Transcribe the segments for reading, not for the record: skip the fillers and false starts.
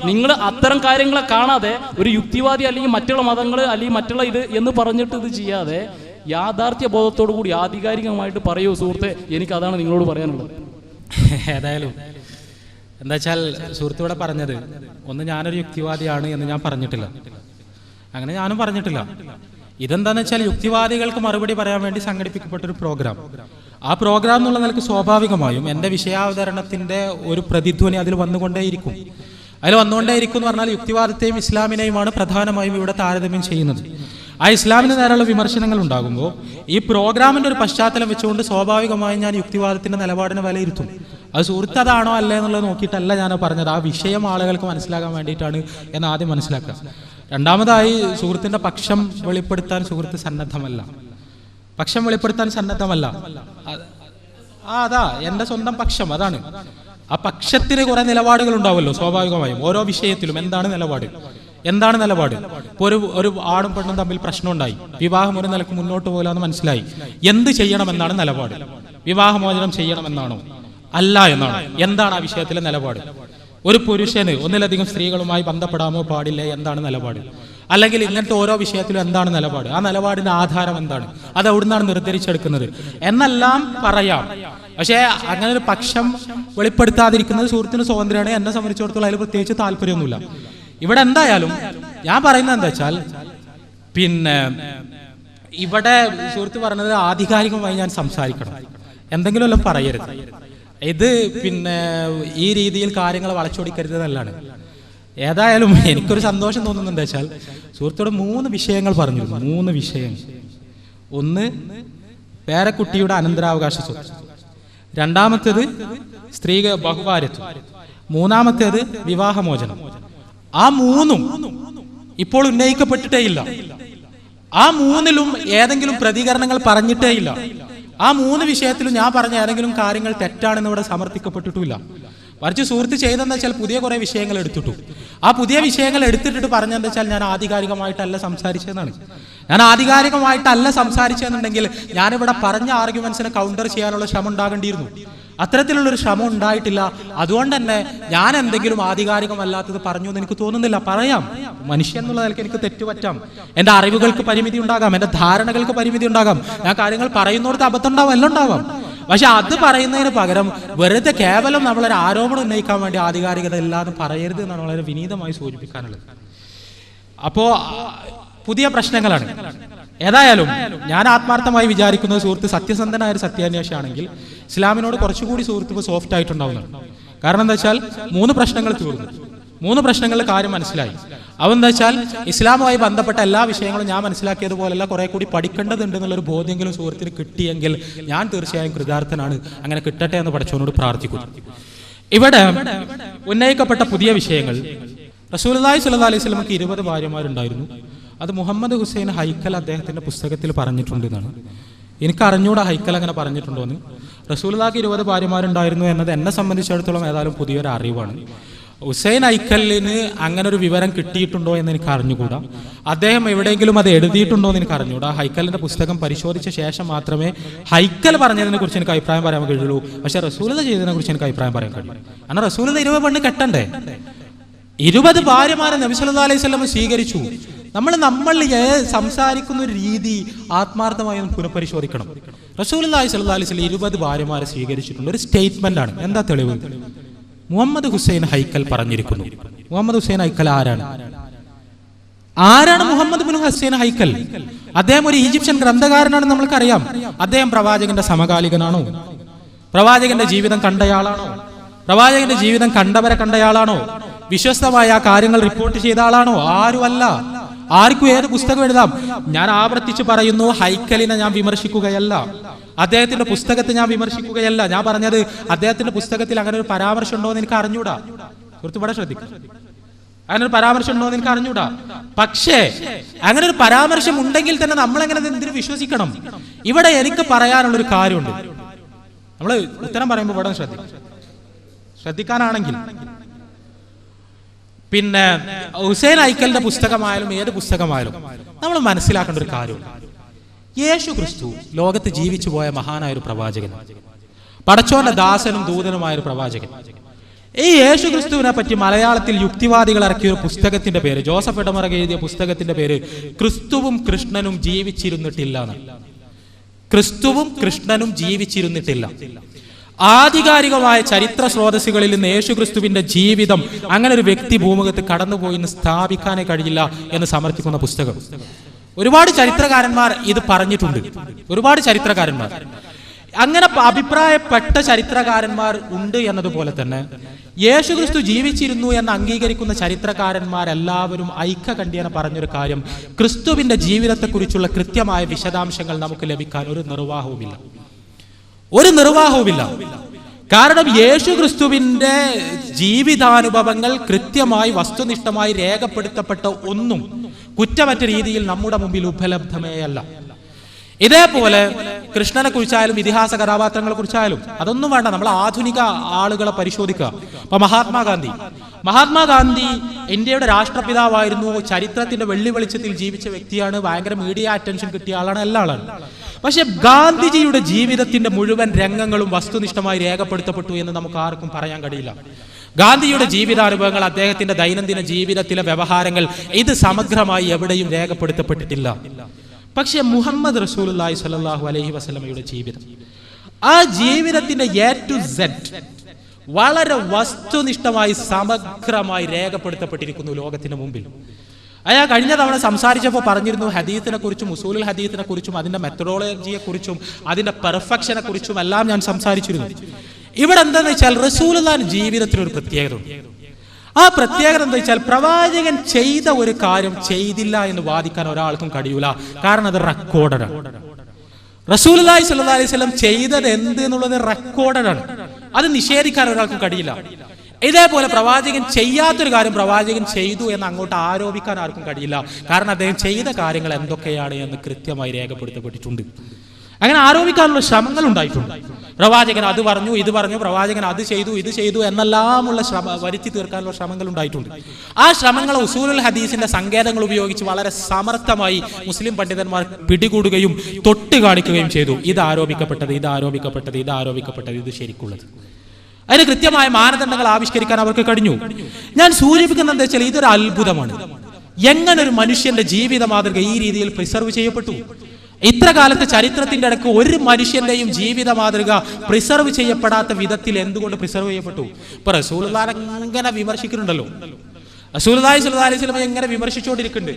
നിങ്ങൾ അത്തരം കാര്യങ്ങളെ കാണാതെ ഒരു യുക്തിവാദി അല്ലെങ്കിൽ മറ്റുള്ള മതങ്ങൾ അല്ലെങ്കിൽ മറ്റുള്ള ഇത് എന്ന് പറഞ്ഞിട്ട് ഇത് ചെയ്യാതെ യാഥാർത്ഥ്യ ബോധത്തോടു കൂടി ആധികാരികമായിട്ട് പറയൂ സുഹൃത്തെ, എനിക്ക് അതാണ് നിങ്ങളോട് പറയാനുള്ളത്. ഏതായാലും എന്താ വെച്ചാൽ സുഹൃത്ത് ഇവിടെ പറഞ്ഞത്, ഒന്ന് ഞാനൊരു യുക്തിവാദിയാണ് എന്ന് ഞാൻ പറഞ്ഞിട്ടില്ല, അങ്ങനെ ഞാനും പറഞ്ഞിട്ടില്ല. ഇതെന്താന്ന് വെച്ചാൽ യുക്തിവാദികൾക്ക് മറുപടി പറയാൻ വേണ്ടി സംഘടിപ്പിക്കപ്പെട്ടൊരു പ്രോഗ്രാം. ആ പ്രോഗ്രാം എന്നുള്ള നിലക്ക് സ്വാഭാവികമായും എൻ്റെ വിഷയാവതരണത്തിൻ്റെ ഒരു പ്രതിധ്വനി അതിൽ വന്നുകൊണ്ടേയിരിക്കും. അതിൽ വന്നുകൊണ്ടേയിരിക്കും എന്ന് പറഞ്ഞാൽ യുക്തിവാദത്തെയും ഇസ്ലാമിനെയുമാണ് പ്രധാനമായും ഇവിടെ താരതമ്യം ചെയ്യുന്നത്. ആ ഇസ്ലാമിന് നേരെയുള്ള വിമർശനങ്ങൾ ഉണ്ടാകുമ്പോൾ ഈ പ്രോഗ്രാമിൻ്റെ ഒരു പശ്ചാത്തലം വെച്ചുകൊണ്ട് സ്വാഭാവികമായും ഞാൻ യുക്തിവാദത്തിൻ്റെ നിലപാടിനെ വിലയിരുത്തും. അത് സുഹൃത്ത് അതാണോ അല്ലേ എന്നുള്ളത് നോക്കിയിട്ടല്ല ഞാൻ പറഞ്ഞത്, ആ വിഷയം ആളുകൾക്ക് മനസ്സിലാക്കാൻ വേണ്ടിയിട്ടാണ് എന്ന് ആദ്യം മനസ്സിലാക്കുക. രണ്ടാമതായി, സുഹൃത്തിൻ്റെ പക്ഷം വെളിപ്പെടുത്താൻ സുഹൃത്ത് സന്നദ്ധമല്ല. പക്ഷം വെളിപ്പെടുത്താൻ സന്നദ്ധമല്ല. അതാ എൻ്റെ സ്വന്തം പക്ഷം, അതാണ്. ആ പക്ഷത്തിന് കുറെ നിലപാടുകൾ ഉണ്ടാവുമല്ലോ സ്വാഭാവികമായും. ഓരോ വിഷയത്തിലും എന്താണ് നിലപാട്. ഇപ്പോൾ ഒരു ആണും പെണ്ണും തമ്മിൽ പ്രശ്നം ഉണ്ടായി, വിവാഹം ഒരു നിലക്ക് മുന്നോട്ട് പോകാമെന്ന് മനസ്സിലായി. എന്ത് ചെയ്യണമെന്നാണ് നിലപാട്? വിവാഹമോചനം ചെയ്യണമെന്നാണോ അല്ല എന്നാണോ? എന്താണ് ആ വിഷയത്തിലെ നിലപാട്? ഒരു പുരുഷന് ഒന്നിലധികം സ്ത്രീകളുമായി ബന്ധപ്പെടാമോ പാടില്ലേ, എന്താണ് നിലപാട്? അല്ലെങ്കിൽ ഇങ്ങനത്തെ ഓരോ വിഷയത്തിലും എന്താണ് നിലപാട്? ആ നിലപാടിന്റെ ആധാരം എന്താണ്? അത് എവിടുന്നാണ് നിർദ്ധരിച്ചെടുക്കുന്നത് എന്നെല്ലാം പറയാം. പക്ഷേ അങ്ങനെ ഒരു പക്ഷം വെളിപ്പെടുത്താതിരിക്കുന്നത് സുഹൃത്തിന് സ്വാതന്ത്ര്യമാണ്. എന്നെ സംബന്ധിച്ചിടത്തോളം അതിൽ പ്രത്യേകിച്ച് താല്പര്യമൊന്നുമില്ല. ഇവിടെ എന്തായാലും ഞാൻ പറയുന്നത് എന്താ വെച്ചാൽ, ഇവിടെ സുഹൃത്ത് പറഞ്ഞത് ആധികാരികമായി ഞാൻ സംസാരിക്കണം, എന്തെങ്കിലും എല്ലാം പറയരുത്. ഇത് ഈ രീതിയിൽ കാര്യങ്ങൾ വളച്ചൊടിക്കരുത് എന്നല്ലാണ്. ഏതായാലും എനിക്കൊരു സന്തോഷം തോന്നുന്നുണ്ട് വെച്ചാൽ സുഹൃത്തോട് 3 വിഷയങ്ങൾ പറഞ്ഞിരുന്നു. 3 വിഷയങ്ങൾ. ഒന്ന്, പേരക്കുട്ടിയുടെ അനന്തരാവകാശ സ്വത്ത്. രണ്ടാമത്തേത് സ്ത്രീ ബഹുഭാര്യത്വം. മൂന്നാമത്തേത് വിവാഹമോചനം. ആ 3ഉം ഇപ്പോൾ ഉന്നയിക്കപ്പെട്ടിട്ടേ ഇല്ല. ആ 3ലും ഏതെങ്കിലും പ്രതികരണങ്ങൾ പറഞ്ഞിട്ടേ ഇല്ല. ആ 3 വിഷയത്തിലും ഞാൻ പറഞ്ഞ ഏതെങ്കിലും കാര്യങ്ങൾ തെറ്റാണെന്ന് ഇവിടെ സമർത്ഥിക്കപ്പെട്ടിട്ടില്ല. മറിച്ച് സുഹൃത്ത് ചെയ്തെന്ന് വെച്ചാൽ പുതിയ കുറെ വിഷയങ്ങൾ എടുത്തിട്ടു. ആ പുതിയ വിഷയങ്ങൾ എടുത്തിട്ട് പറഞ്ഞെന്ന് വെച്ചാൽ ഞാൻ ആധികാരികമായിട്ടല്ല സംസാരിച്ചതെന്നാണ്. ഞാൻ ആധികാരികമായിട്ടല്ല സംസാരിച്ചതെന്നുണ്ടെങ്കിൽ ഞാനിവിടെ പറഞ്ഞ ആർഗ്യുമെന്റ്സിനെ കൗണ്ടർ ചെയ്യാനുള്ള ശ്രമം ഉണ്ടാകേണ്ടിയിരുന്നു. അത്തരത്തിലുള്ളൊരു ശ്രമം ഉണ്ടായിട്ടില്ല. അതുകൊണ്ട് തന്നെ ഞാൻ എന്തെങ്കിലും ആധികാരികമല്ലാത്തത് പറഞ്ഞു എന്ന് എനിക്ക് തോന്നുന്നില്ല. പറയാം, മനുഷ്യൻ എന്നുള്ള നിലയ്ക്ക് എനിക്ക് തെറ്റുപറ്റാം. എൻ്റെ അറിവുകൾക്ക് പരിമിതി ഉണ്ടാകാം, എൻ്റെ ധാരണകൾക്ക് പരിമിതി ഉണ്ടാകാം. ഞാൻ കാര്യങ്ങൾ പറയുന്നിടത്ത് അബദ്ധം ഉണ്ടാവാം, എല്ലാം ഉണ്ടാവാം. പക്ഷെ അത് പറയുന്നതിന് പകരം വെറുതെ കേവലം നമ്മളൊരു ആരോപണം ഉന്നയിക്കാൻ വേണ്ടി ആധികാരികത ഇല്ലാതെ പറയരുത് എന്നാണ് വളരെ വിനീതമായി സൂചിപ്പിക്കാനുള്ളത്. അപ്പോ പുതിയ പ്രശ്നങ്ങളാണ്. ഏതായാലും ഞാൻ ആത്മാർത്ഥമായി വിചാരിക്കുന്നത് സുഹൃത്ത് സത്യസന്ധനായ ഒരു സത്യാന്വേഷിയാണെങ്കിൽ ഇസ്ലാമിനോട് കുറച്ചുകൂടി സുഹൃത്ത് ഇപ്പോൾ സോഫ്റ്റ് ആയിട്ടുണ്ടാവുന്നതാണ്. കാരണം എന്താ വെച്ചാൽ 3 പ്രശ്നങ്ങൾ തീർന്നു. 3 പ്രശ്നങ്ങളുടെ കാര്യം മനസ്സിലായി. അതെന്താ വെച്ചാൽ ഇസ്ലാമുമായി ബന്ധപ്പെട്ട എല്ലാ വിഷയങ്ങളും ഞാൻ മനസ്സിലാക്കിയതുപോലെയല്ല, കുറെ കൂടി പഠിക്കേണ്ടതുണ്ട് എന്നുള്ളൊരു ബോധ്യമെങ്കിലും സുഹൃത്തിന് കിട്ടിയെങ്കിൽ ഞാൻ തീർച്ചയായും കൃതാർത്ഥനാണ്. അങ്ങനെ കിട്ടട്ടെ എന്ന് പടച്ചവനോട് പ്രാർത്ഥിക്കുന്നു. ഇവിടെ ഉന്നയിക്കപ്പെട്ട പുതിയ വിഷയങ്ങൾ, റസൂലുള്ളാഹി സ്വല്ലല്ലാഹു അലൈഹി വസല്ലമക്ക് 20 ഭാര്യമാരുണ്ടായിരുന്നു. അത് മുഹമ്മദ് ഹുസൈൻ ഹൈക്കൽ അദ്ദേഹത്തിന്റെ പുസ്തകത്തിൽ പറഞ്ഞിട്ടുണ്ട് എന്നാണ്. എനിക്ക് അറിഞ്ഞൂടെ ഹൈക്കൽ അങ്ങനെ പറഞ്ഞിട്ടുണ്ടോ എന്ന്. റസൂലുള്ളാഹിക്ക് 20 ഭാര്യമാരുണ്ടായിരുന്നു എന്നത് എന്നെ സംബന്ധിച്ചിടത്തോളം ഏതായാലും പുതിയൊരു അറിവാണ്. ഹുസൈൻ ഹൈക്കലിന് അങ്ങനെ ഒരു വിവരം കിട്ടിയിട്ടുണ്ടോ എന്ന് എനിക്ക് അറിഞ്ഞുകൂടാ. അദ്ദേഹം എവിടെയെങ്കിലും അത് എഴുതിയിട്ടുണ്ടോ എന്ന് എനിക്ക് അറിഞ്ഞുകൂടാ. ഹൈക്കലിന്റെ പുസ്തകം പരിശോധിച്ച ശേഷം മാത്രമേ ഹൈക്കൽ പറഞ്ഞതിനെ കുറിച്ച് എനിക്ക് അഭിപ്രായം പറയാൻ കഴിയുള്ളൂ. പക്ഷെ റസൂലുള്ളാഹി ചെയ്തതിനെ കുറിച്ച് എനിക്ക് അഭിപ്രായം പറയാൻ കഴിയും. കാരണം റസൂലുള്ളാഹി 20 പെണ്ണ് കെട്ടണ്ടേ? 20 ഭാര്യമാരെ നബി സല്ലല്ലാഹു അലൈഹി വസല്ലം സ്വീകരിച്ചു. നമ്മൾ സംസാരിക്കുന്ന ഒരു രീതി ആത്മാർത്ഥമായി പുനഃപരിശോധിക്കണം. റസൂലുള്ളാഹി സ്വല്ലല്ലാഹു അലൈഹി വസല്ലം 20 ഭാര്യമാരെ സ്വീകരിച്ചിട്ടുണ്ട്. ഒരു സ്റ്റേറ്റ്മെന്റ് ആണ്. എന്താ തെളിവ്? മുഹമ്മദ് ഹുസൈൻ ഹൈക്കൽ പറഞ്ഞിരിക്കുന്നു. മുഹമ്മദ് ഹുസൈൻ ഹൈക്കൽ ആരാണ് മുഹമ്മദ് ബിൻ ഹുസൈൻ ഹൈക്കൽ? അദ്ദേഹം ഒരു ഈജിപ്ഷ്യൻ ഗ്രന്ഥകാരനാണെന്ന് നമ്മൾക്കറിയാം. അദ്ദേഹം പ്രവാചകന്റെ സമകാലികനാണോ? പ്രവാചകന്റെ ജീവിതം കണ്ടയാളാണോ? പ്രവാചകന്റെ ജീവിതം കണ്ടവരെ കണ്ടയാളാണോ? വിശ്വസ്തമായ ആ കാര്യങ്ങൾ റിപ്പോർട്ട് ചെയ്ത ആളാണോ? ആരുമല്ല. ആർക്കും ഏത് പുസ്തകം എഴുതാം. ഞാൻ ആവർത്തിച്ച് പറയുന്നു, ഹൈക്കലിനെ ഞാൻ വിമർശിക്കുകയല്ല, അദ്ദേഹത്തിന്റെ പുസ്തകത്തെ ഞാൻ വിമർശിക്കുകയല്ല. ഞാൻ പറഞ്ഞത് അദ്ദേഹത്തിന്റെ പുസ്തകത്തിൽ അങ്ങനെ ഒരു പരാമർശം ഉണ്ടോ എന്ന് എനിക്ക് അറിഞ്ഞൂടാ. സുഹൃത്ത് ഇവിടെ ശ്രദ്ധിക്കും, അങ്ങനെ ഒരു പരാമർശം ഉണ്ടോ എന്ന് എനിക്ക് അറിഞ്ഞൂടാ. പക്ഷേ അങ്ങനെ ഒരു പരാമർശം ഉണ്ടെങ്കിൽ തന്നെ നമ്മളെങ്ങനെ എന്തിനു വിശ്വസിക്കണം? ഇവിടെ എനിക്ക് പറയാനുള്ളൊരു കാര്യമുണ്ട്. നമ്മൾ ഉത്തരം പറയുമ്പോൾ ഇവിടെ ശ്രദ്ധിക്കാനാണെങ്കിൽ ഹുസൈൻ ഹൈക്കലിന്റെ പുസ്തകമായാലും ഏത് പുസ്തകമായാലും നമ്മൾ മനസ്സിലാക്കേണ്ട ഒരു കാര്യമുണ്ട്. യേശു ക്രിസ്തു ലോകത്ത് ജീവിച്ചു പോയ മഹാനായ ഒരു പ്രവാചകൻ, പടച്ചോന്റെ ദാസനും ദൂതനുമായ ഒരു പ്രവാചകൻ. ഈ യേശു ക്രിസ്തുവിനെ പറ്റി മലയാളത്തിൽ യുക്തിവാദികൾ ഇറക്കിയ ഒരു പുസ്തകത്തിന്റെ പേര്, ജോസഫ് ഇടമറക എഴുതിയ പുസ്തകത്തിന്റെ പേര് ക്രിസ്തുവും കൃഷ്ണനും ജീവിച്ചിരുന്നിട്ടില്ല. ക്രിസ്തുവും കൃഷ്ണനും ജീവിച്ചിരുന്നിട്ടില്ല. ആധികാരികമായ ചരിത്ര സ്രോതസ്സുകളിൽ നിന്ന് യേശു ക്രിസ്തുവിന്റെ ജീവിതം അങ്ങനെ ഒരു വ്യക്തി ഭൂമുഖത്ത് കടന്നുപോയി എന്ന് സ്ഥാപിക്കാനേ കഴിയില്ല എന്ന് സമർത്ഥിക്കുന്ന പുസ്തകം. ഒരുപാട് ചരിത്രകാരന്മാർ ഇത് പറഞ്ഞിട്ടുണ്ട്. ഒരുപാട് ചരിത്രകാരന്മാർ അങ്ങനെ അഭിപ്രായപ്പെട്ട ചരിത്രകാരന്മാർ ഉണ്ട് എന്നതുപോലെ തന്നെ യേശു ക്രിസ്തു ജീവിച്ചിരുന്നു എന്ന് അംഗീകരിക്കുന്ന ചരിത്രകാരന്മാരെല്ലാവരും ഐക്യകണ്ഠ്യേന പറഞ്ഞൊരു കാര്യം, ക്രിസ്തുവിന്റെ ജീവിതത്തെക്കുറിച്ചുള്ള കൃത്യമായ വിശദാംശങ്ങൾ നമുക്ക് ലഭിക്കാൻ ഒരു നിർവാഹവുമില്ല. കാരണം യേശു ക്രിസ്തുവിന്റെ ജീവിതാനുഭവങ്ങൾ കൃത്യമായി വസ്തുനിഷ്ഠമായി രേഖപ്പെടുത്തപ്പെട്ട ഒന്നും കുറ്റമറ്റ രീതിയിൽ നമ്മുടെ മുമ്പിൽ ഉപലബ്ധമേ അല്ല. ഇതേപോലെ കൃഷ്ണനെ കുറിച്ചായാലും ഇതിഹാസ കഥാപാത്രങ്ങളെ കുറിച്ചായാലും അതൊന്നും വേണ്ട, നമ്മൾ ആധുനിക ആളുകളെ പരിശോധിക്കുക. അപ്പൊ മഹാത്മാഗാന്ധി ഇന്ത്യയുടെ രാഷ്ട്രപിതാവായിരുന്നു, ചരിത്രത്തിന്റെ വെള്ളി വെളിച്ചത്തിൽ ജീവിച്ച വ്യക്തിയാണ്, ഭയങ്കര മീഡിയ അറ്റൻഷൻ കിട്ടിയ ആളാണ്, എല്ലാ ആളാണ്. പക്ഷെ ഗാന്ധിജിയുടെ ജീവിതത്തിന്റെ മുഴുവൻ രംഗങ്ങളും വസ്തുനിഷ്ഠമായി രേഖപ്പെടുത്തപ്പെട്ടു എന്ന് നമുക്ക് ആർക്കും പറയാൻ കഴിയില്ല. ഗാന്ധിയുടെ ജീവിതാനുഭവങ്ങൾ, അദ്ദേഹത്തിന്റെ ദൈനംദിന ജീവിതത്തിലെ വ്യവഹാരങ്ങൾ, ഇത് സമഗ്രമായി എവിടെയും രേഖപ്പെടുത്തപ്പെട്ടിട്ടില്ല. പക്ഷെ മുഹമ്മദ് റസൂലുള്ളാഹി സ്വല്ലല്ലാഹു അലൈഹി വസല്ലമയുടെ ജീവിതം, ആ ജീവിതത്തിന്റെ എ ടു സെഡ് വളരെ വസ്തുനിഷ്ഠമായി സമഗ്രമായി രേഖപ്പെടുത്തപ്പെട്ടിരിക്കുന്നു ലോകത്തിന് മുമ്പിൽ. അയാൾ കഴിഞ്ഞ തവണ സംസാരിച്ചപ്പോൾ പറഞ്ഞിരുന്നു ഹദീസിനെ കുറിച്ചും ഉസൂലുൽ ഹദീസിനെ കുറിച്ചും അതിന്റെ മെത്തഡോളജിയെ കുറിച്ചും അതിന്റെ പെർഫെക്ഷനെ കുറിച്ചും എല്ലാം ഞാൻ സംസാരിച്ചിരുന്നു. ഇവിടെ എന്താണെന്ന് വെച്ചാൽ റസൂലുള്ളാഹിന്റെ ജീവിതത്തിനൊരു പ്രത്യേകത. ആ പ്രത്യേകത എന്താ വെച്ചാൽ പ്രവാചകൻ ചെയ്ത ഒരു കാര്യം ചെയ്തില്ല എന്ന് വാദിക്കാൻ ഒരാൾക്കും കഴിയൂല. കാരണം അത് റെക്കോർഡാണ്. റസൂലുള്ളാഹി സ്വല്ലല്ലാഹു അലൈഹി വസല്ലം ചെയ്തത് എന്ത് എന്നുള്ളത് റെക്കോർഡാണ്. അത് നിഷേധിക്കാൻ ഒരാൾക്കും കഴിയില്ല. ഇതേപോലെ പ്രവാചകൻ ചെയ്യാത്തൊരു കാര്യം പ്രവാചകൻ ചെയ്തു എന്ന് അങ്ങോട്ട് ആരോപിക്കാൻ ആർക്കും കഴിയില്ല. കാരണം അദ്ദേഹം ചെയ്ത കാര്യങ്ങൾ എന്തൊക്കെയാണ് എന്ന് കൃത്യമായി രേഖപ്പെടുത്തപ്പെട്ടിട്ടുണ്ട്. അങ്ങനെ ആരോപിക്കാനുള്ള ശ്രമങ്ങൾ ഉണ്ടായിട്ടുണ്ട്. പ്രവാചകൻ അത് പറഞ്ഞു, ഇത് പറഞ്ഞു, പ്രവാചകൻ അത് ചെയ്തു, ഇത് ചെയ്തു എന്നെല്ലാമുള്ള വരുത്തി തീർക്കാനുള്ള ശ്രമങ്ങൾ ഉണ്ടായിട്ടുണ്ട്. ആ ശ്രമങ്ങൾ ഉസൂലുൽ ഹദീസിന്റെ സങ്കേതങ്ങൾ ഉപയോഗിച്ച് വളരെ സമർത്ഥമായി മുസ്ലിം പണ്ഡിതന്മാർ പിടികൂടുകയും തൊട്ട് കാണിക്കുകയും ചെയ്തു. ഇത് ആരോപിക്കപ്പെട്ടത്, ഇത് ആരോപിക്കപ്പെട്ടത്, ഇത് ആരോപിക്കപ്പെട്ടത്, ഇത് ശരിക്കുള്ളത്. അതിന് കൃത്യമായ മാനദണ്ഡങ്ങൾ ആവിഷ്കരിക്കാൻ അവർക്ക് കഴിഞ്ഞു. ഞാൻ സൂചിപ്പിക്കുന്നത് എന്താ വെച്ചാൽ ഇതൊരു അത്ഭുതമാണ്. എങ്ങനെ ഒരു മനുഷ്യന്റെ ജീവിത മാതൃക ഈ രീതിയിൽ പ്രിസർവ് ചെയ്യപ്പെട്ടു? ഇത്ര കാലത്തെ ചരിത്രത്തിന്റെ ഇടയ്ക്ക് ഒരു മനുഷ്യന്റെയും ജീവിത മാതൃക പ്രിസർവ് ചെയ്യപ്പെടാത്ത വിധത്തിൽ എന്തുകൊണ്ട് പ്രിസർവ് ചെയ്യപ്പെട്ടു? ഇപ്പൊ റസൂലുള്ളാഹിനെ ഇങ്ങനെ വിമർശിക്കുന്നുണ്ടല്ലോ, റസൂലുള്ളാഹി സ്വല്ലല്ലാഹു അലൈഹി വസല്ലം ഇങ്ങനെ വിമർശിച്ചുകൊണ്ടിരിക്കുന്നുണ്ട്.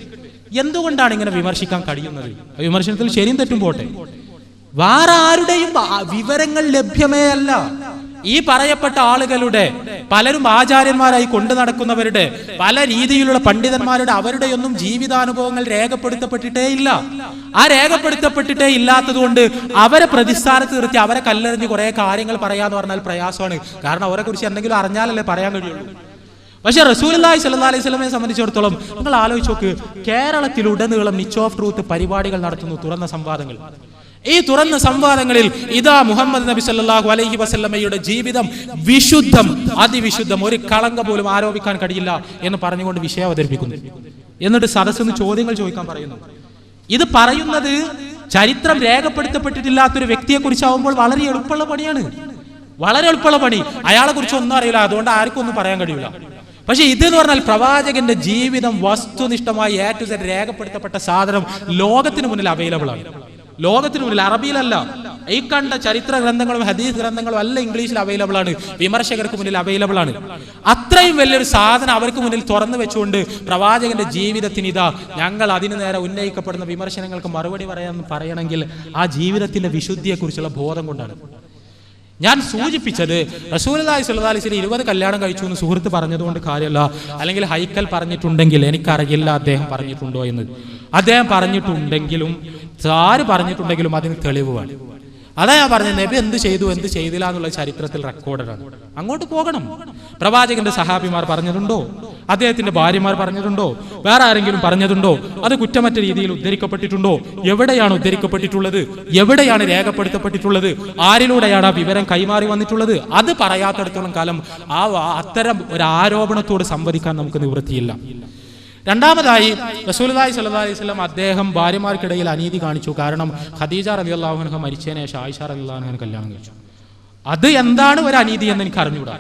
എന്തുകൊണ്ടാണ് ഇങ്ങനെ വിമർശിക്കാൻ കഴിയുന്നത്? വിമർശനത്തിൽ ശരിയും തെറ്റും പോട്ടെ, വേറെ ആരുടെയും വിവരങ്ങൾ ലഭ്യമേ അല്ല. ഈ പറയപ്പെട്ട ആളുകളുടെ പലരും ആചാര്യന്മാരായി കൊണ്ടു നടക്കുന്നവരുടെ പല രീതിയിലുള്ള പണ്ഡിതന്മാരുടെ അവരുടെയൊന്നും ജീവിതാനുഭവങ്ങൾ രേഖപ്പെടുത്തപ്പെട്ടിട്ടേ ഇല്ല. ആ രേഖപ്പെടുത്തപ്പെട്ടിട്ടേ ഇല്ലാത്തത് കൊണ്ട് അവരെ പ്രതിസ്ഥാനത്ത് നിർത്തി അവരെ കല്ലെറിഞ്ഞ് കുറെ കാര്യങ്ങൾ പറയാന്ന് പറഞ്ഞാൽ പ്രയാസമാണ്. കാരണം അവരെ കുറിച്ച് എന്തെങ്കിലും അറിഞ്ഞാലല്ലേ പറയാൻ കഴിയുള്ളൂ. പക്ഷെ റസൂലുള്ളാഹി സ്വല്ലല്ലാഹു അലൈഹി വസല്ലമയെ സംബന്ധിച്ചിടത്തോളം നിങ്ങൾ ആലോചിച്ച് നോക്ക്, കേരളത്തിലുടനീളം നിച്ച് ഓഫ് ട്രൂത്ത് പരിപാടികൾ നടത്തുന്നു, തുറന്ന സംവാദങ്ങൾ. ഈ തുറന്ന സംവാദങ്ങളിൽ ഇതാ മുഹമ്മദ് നബി സല്ലല്ലാഹു അലൈഹി വസല്ലമയുടെ ജീവിതം വിശുദ്ധം, അതിവിശുദ്ധം, ഒരു കളങ്ക പോലും ആരോപിക്കാൻ കഴിയില്ല എന്ന് പറഞ്ഞുകൊണ്ട് വിഷയം അവതരിപ്പിക്കുന്നു. എന്നിട്ട് സദസ്സിന് ചോദ്യങ്ങൾ ചോദിക്കാൻ പറയുന്നു. ഇത് പറയുന്നത് ചരിത്രം രേഖപ്പെടുത്തപ്പെട്ടിട്ടില്ലാത്തൊരു വ്യക്തിയെ കുറിച്ചാവുമ്പോൾ വളരെ എളുപ്പമുള്ള പണിയാണ്, വളരെ എളുപ്പമുള്ള പണി. അയാളെ കുറിച്ച് ഒന്നും അറിയില്ല, അതുകൊണ്ട് ആർക്കും ഒന്നും പറയാൻ കഴിയില്ല. പക്ഷെ ഇതെന്ന് പറഞ്ഞാൽ പ്രവാചകന്റെ ജീവിതം വസ്തുനിഷ്ഠമായി എ ടു സെഡ് രേഖപ്പെടുത്തപ്പെട്ട സാധനം ലോകത്തിന് മുന്നിൽ അവൈലബിൾ ആണ്. ലോകത്തിന് മുന്നിൽ, അറബിയിലല്ല, ഈ കണ്ട ചരിത്ര ഗ്രന്ഥങ്ങളും ഹദീസ് ഗ്രന്ഥങ്ങളും എല്ലാം ഇംഗ്ലീഷിൽ അവൈലബിൾ ആണ്, വിമർശകർക്ക് മുന്നിൽ അവൈലബിൾ ആണ്. അത്രയും വലിയൊരു സാധനം അവർക്ക് മുന്നിൽ തുറന്നു വെച്ചുകൊണ്ട് പ്രവാചകന്റെ ജീവിതത്തിന് ഇതാ ഞങ്ങൾ അതിനു നേരെ ഉന്നയിക്കപ്പെടുന്ന വിമർശനങ്ങൾക്ക് മറുപടി പറയണമെങ്കിൽ ആ ജീവിതത്തിന്റെ വിശുദ്ധിയെക്കുറിച്ചുള്ള ബോധം കൊണ്ടാണ്. ഞാൻ സൂചിപ്പിച്ചത് റസൂലുള്ളാഹി സ്വല്ലല്ലാഹു അലൈഹി വസല്ലം 20 കല്യാണം കഴിച്ചു എന്ന് സുഹൃത്ത് പറഞ്ഞതുകൊണ്ട് കാര്യമല്ല, അല്ലെങ്കിൽ ഹൈക്കൽ പറഞ്ഞിട്ടുണ്ടെങ്കിൽ എനിക്കറിയില്ല അദ്ദേഹം പറഞ്ഞിട്ടുണ്ടോ എന്ന്. അദ്ദേഹം പറഞ്ഞിട്ടുണ്ടെങ്കിലും ആര് പറഞ്ഞിട്ടുണ്ടെങ്കിലും അതിന് തെളിവ് വേണം. അതാ ഞാൻ പറഞ്ഞത്, നബി എന്ത് ചെയ്തു എന്ത് ചെയ്തില്ല എന്നുള്ള ചരിത്രത്തിൽ റെക്കോർഡാണ്. അങ്ങോട്ട് പോകണം. പ്രവാചകന്റെ സഹാബിമാർ പറഞ്ഞതുണ്ടോ? അദ്ദേഹത്തിന്റെ ഭാര്യമാർ പറഞ്ഞതുണ്ടോ? വേറെ ആരെങ്കിലും പറഞ്ഞതുണ്ടോ? അത് കുറ്റമറ്റ രീതിയിൽ ഉദ്ധരിക്കപ്പെട്ടിട്ടുണ്ടോ? എവിടെയാണ് ഉദ്ധരിക്കപ്പെട്ടിട്ടുള്ളത്? എവിടെയാണ് രേഖപ്പെടുത്തപ്പെട്ടിട്ടുള്ളത്? ആരിലൂടെയാണ് ആ വിവരം കൈമാറി വന്നിട്ടുള്ളത്? അത് പറയാത്തടത്തോളം കാലം അത്തരം ഒരു ആരോപണത്തോട് സംവദിക്കാൻ നമുക്ക് നിവൃത്തിയില്ല. രണ്ടാമതായി റസൂലുള്ളാഹി സ്വല്ലല്ലാഹു അലൈഹി വസല്ലം അദ്ദേഹം ഭാര്യമാർക്കിടയിൽ അനീതി കാണിച്ചു. കാരണം ഖദീജ റളിയല്ലാഹു അൻഹ മരിച്ചതിന് ശേഷം ആയിഷ റളിയല്ലാഹു അൻഹ കല്യാണം കഴിച്ചു. അത് എന്താണ് ഒരു അനീതി എന്ന് എനിക്ക് അറിഞ്ഞുകൂടാ.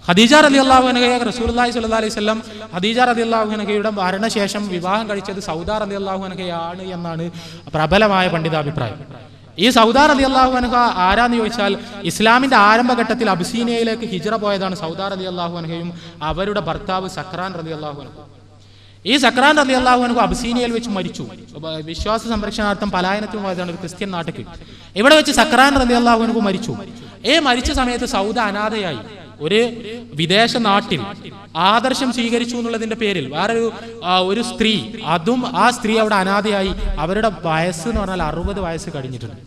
ഖദീജ റളിയല്ലാഹു അൻഹയെ റസൂലുള്ളാഹി സ്വല്ലല്ലാഹു അലൈഹി വസല്ലം ഖദീജ റളിയല്ലാഹു അൻഹയുടെ മരണശേഷം വിവാഹം കഴിച്ചത് സൗദ റളിയല്ലാഹു അൻഹയാണ് എന്നാണ് പ്രബലമായ പണ്ഡിതാഭിപ്രായം. ഈ സൗദ റളിയല്ലാഹു അൻഹ ആരാന്ന് ചോദിച്ചാൽ ഇസ്ലാമിന്റെ ആരംഭഘട്ടത്തിൽ അബിസീനിയയിലേക്ക് ഹിജ്റ പോയതാണ് സൗദ റളിയല്ലാഹു അൻഹയും അവരുടെ ഭർത്താവ് സക്രാൻ റളിയല്ലാഹു അൻഹു. ഈ സക്രാൻ റളിയല്ലാഹു അൻഹു അബിസീനിയയിൽ വെച്ച് മരിച്ചു. വിശ്വാസ സംരക്ഷണാർത്ഥം പലായനത്തിന് പോയതാണ് ഒരു ക്രിസ്ത്യൻ നാട്ടിൽ. ഇവിടെ വെച്ച് സക്രാൻ റളിയല്ലാഹു അൻഹു മരിച്ചു. മരിച്ച സമയത്ത് സൗദ അനാഥയായി. ഒരു വിദേശ നാട്ടിൽ ആദർശം സ്വീകരിച്ചു എന്നുള്ളതിന്റെ പേരിൽ ഒരു സ്ത്രീ, അതും ആ സ്ത്രീ അവിടെ അനാഥയായി. അവരുടെ വയസ്സ് എന്ന് പറഞ്ഞാൽ 60 വയസ്സ് കഴിഞ്ഞിട്ടുണ്ട്.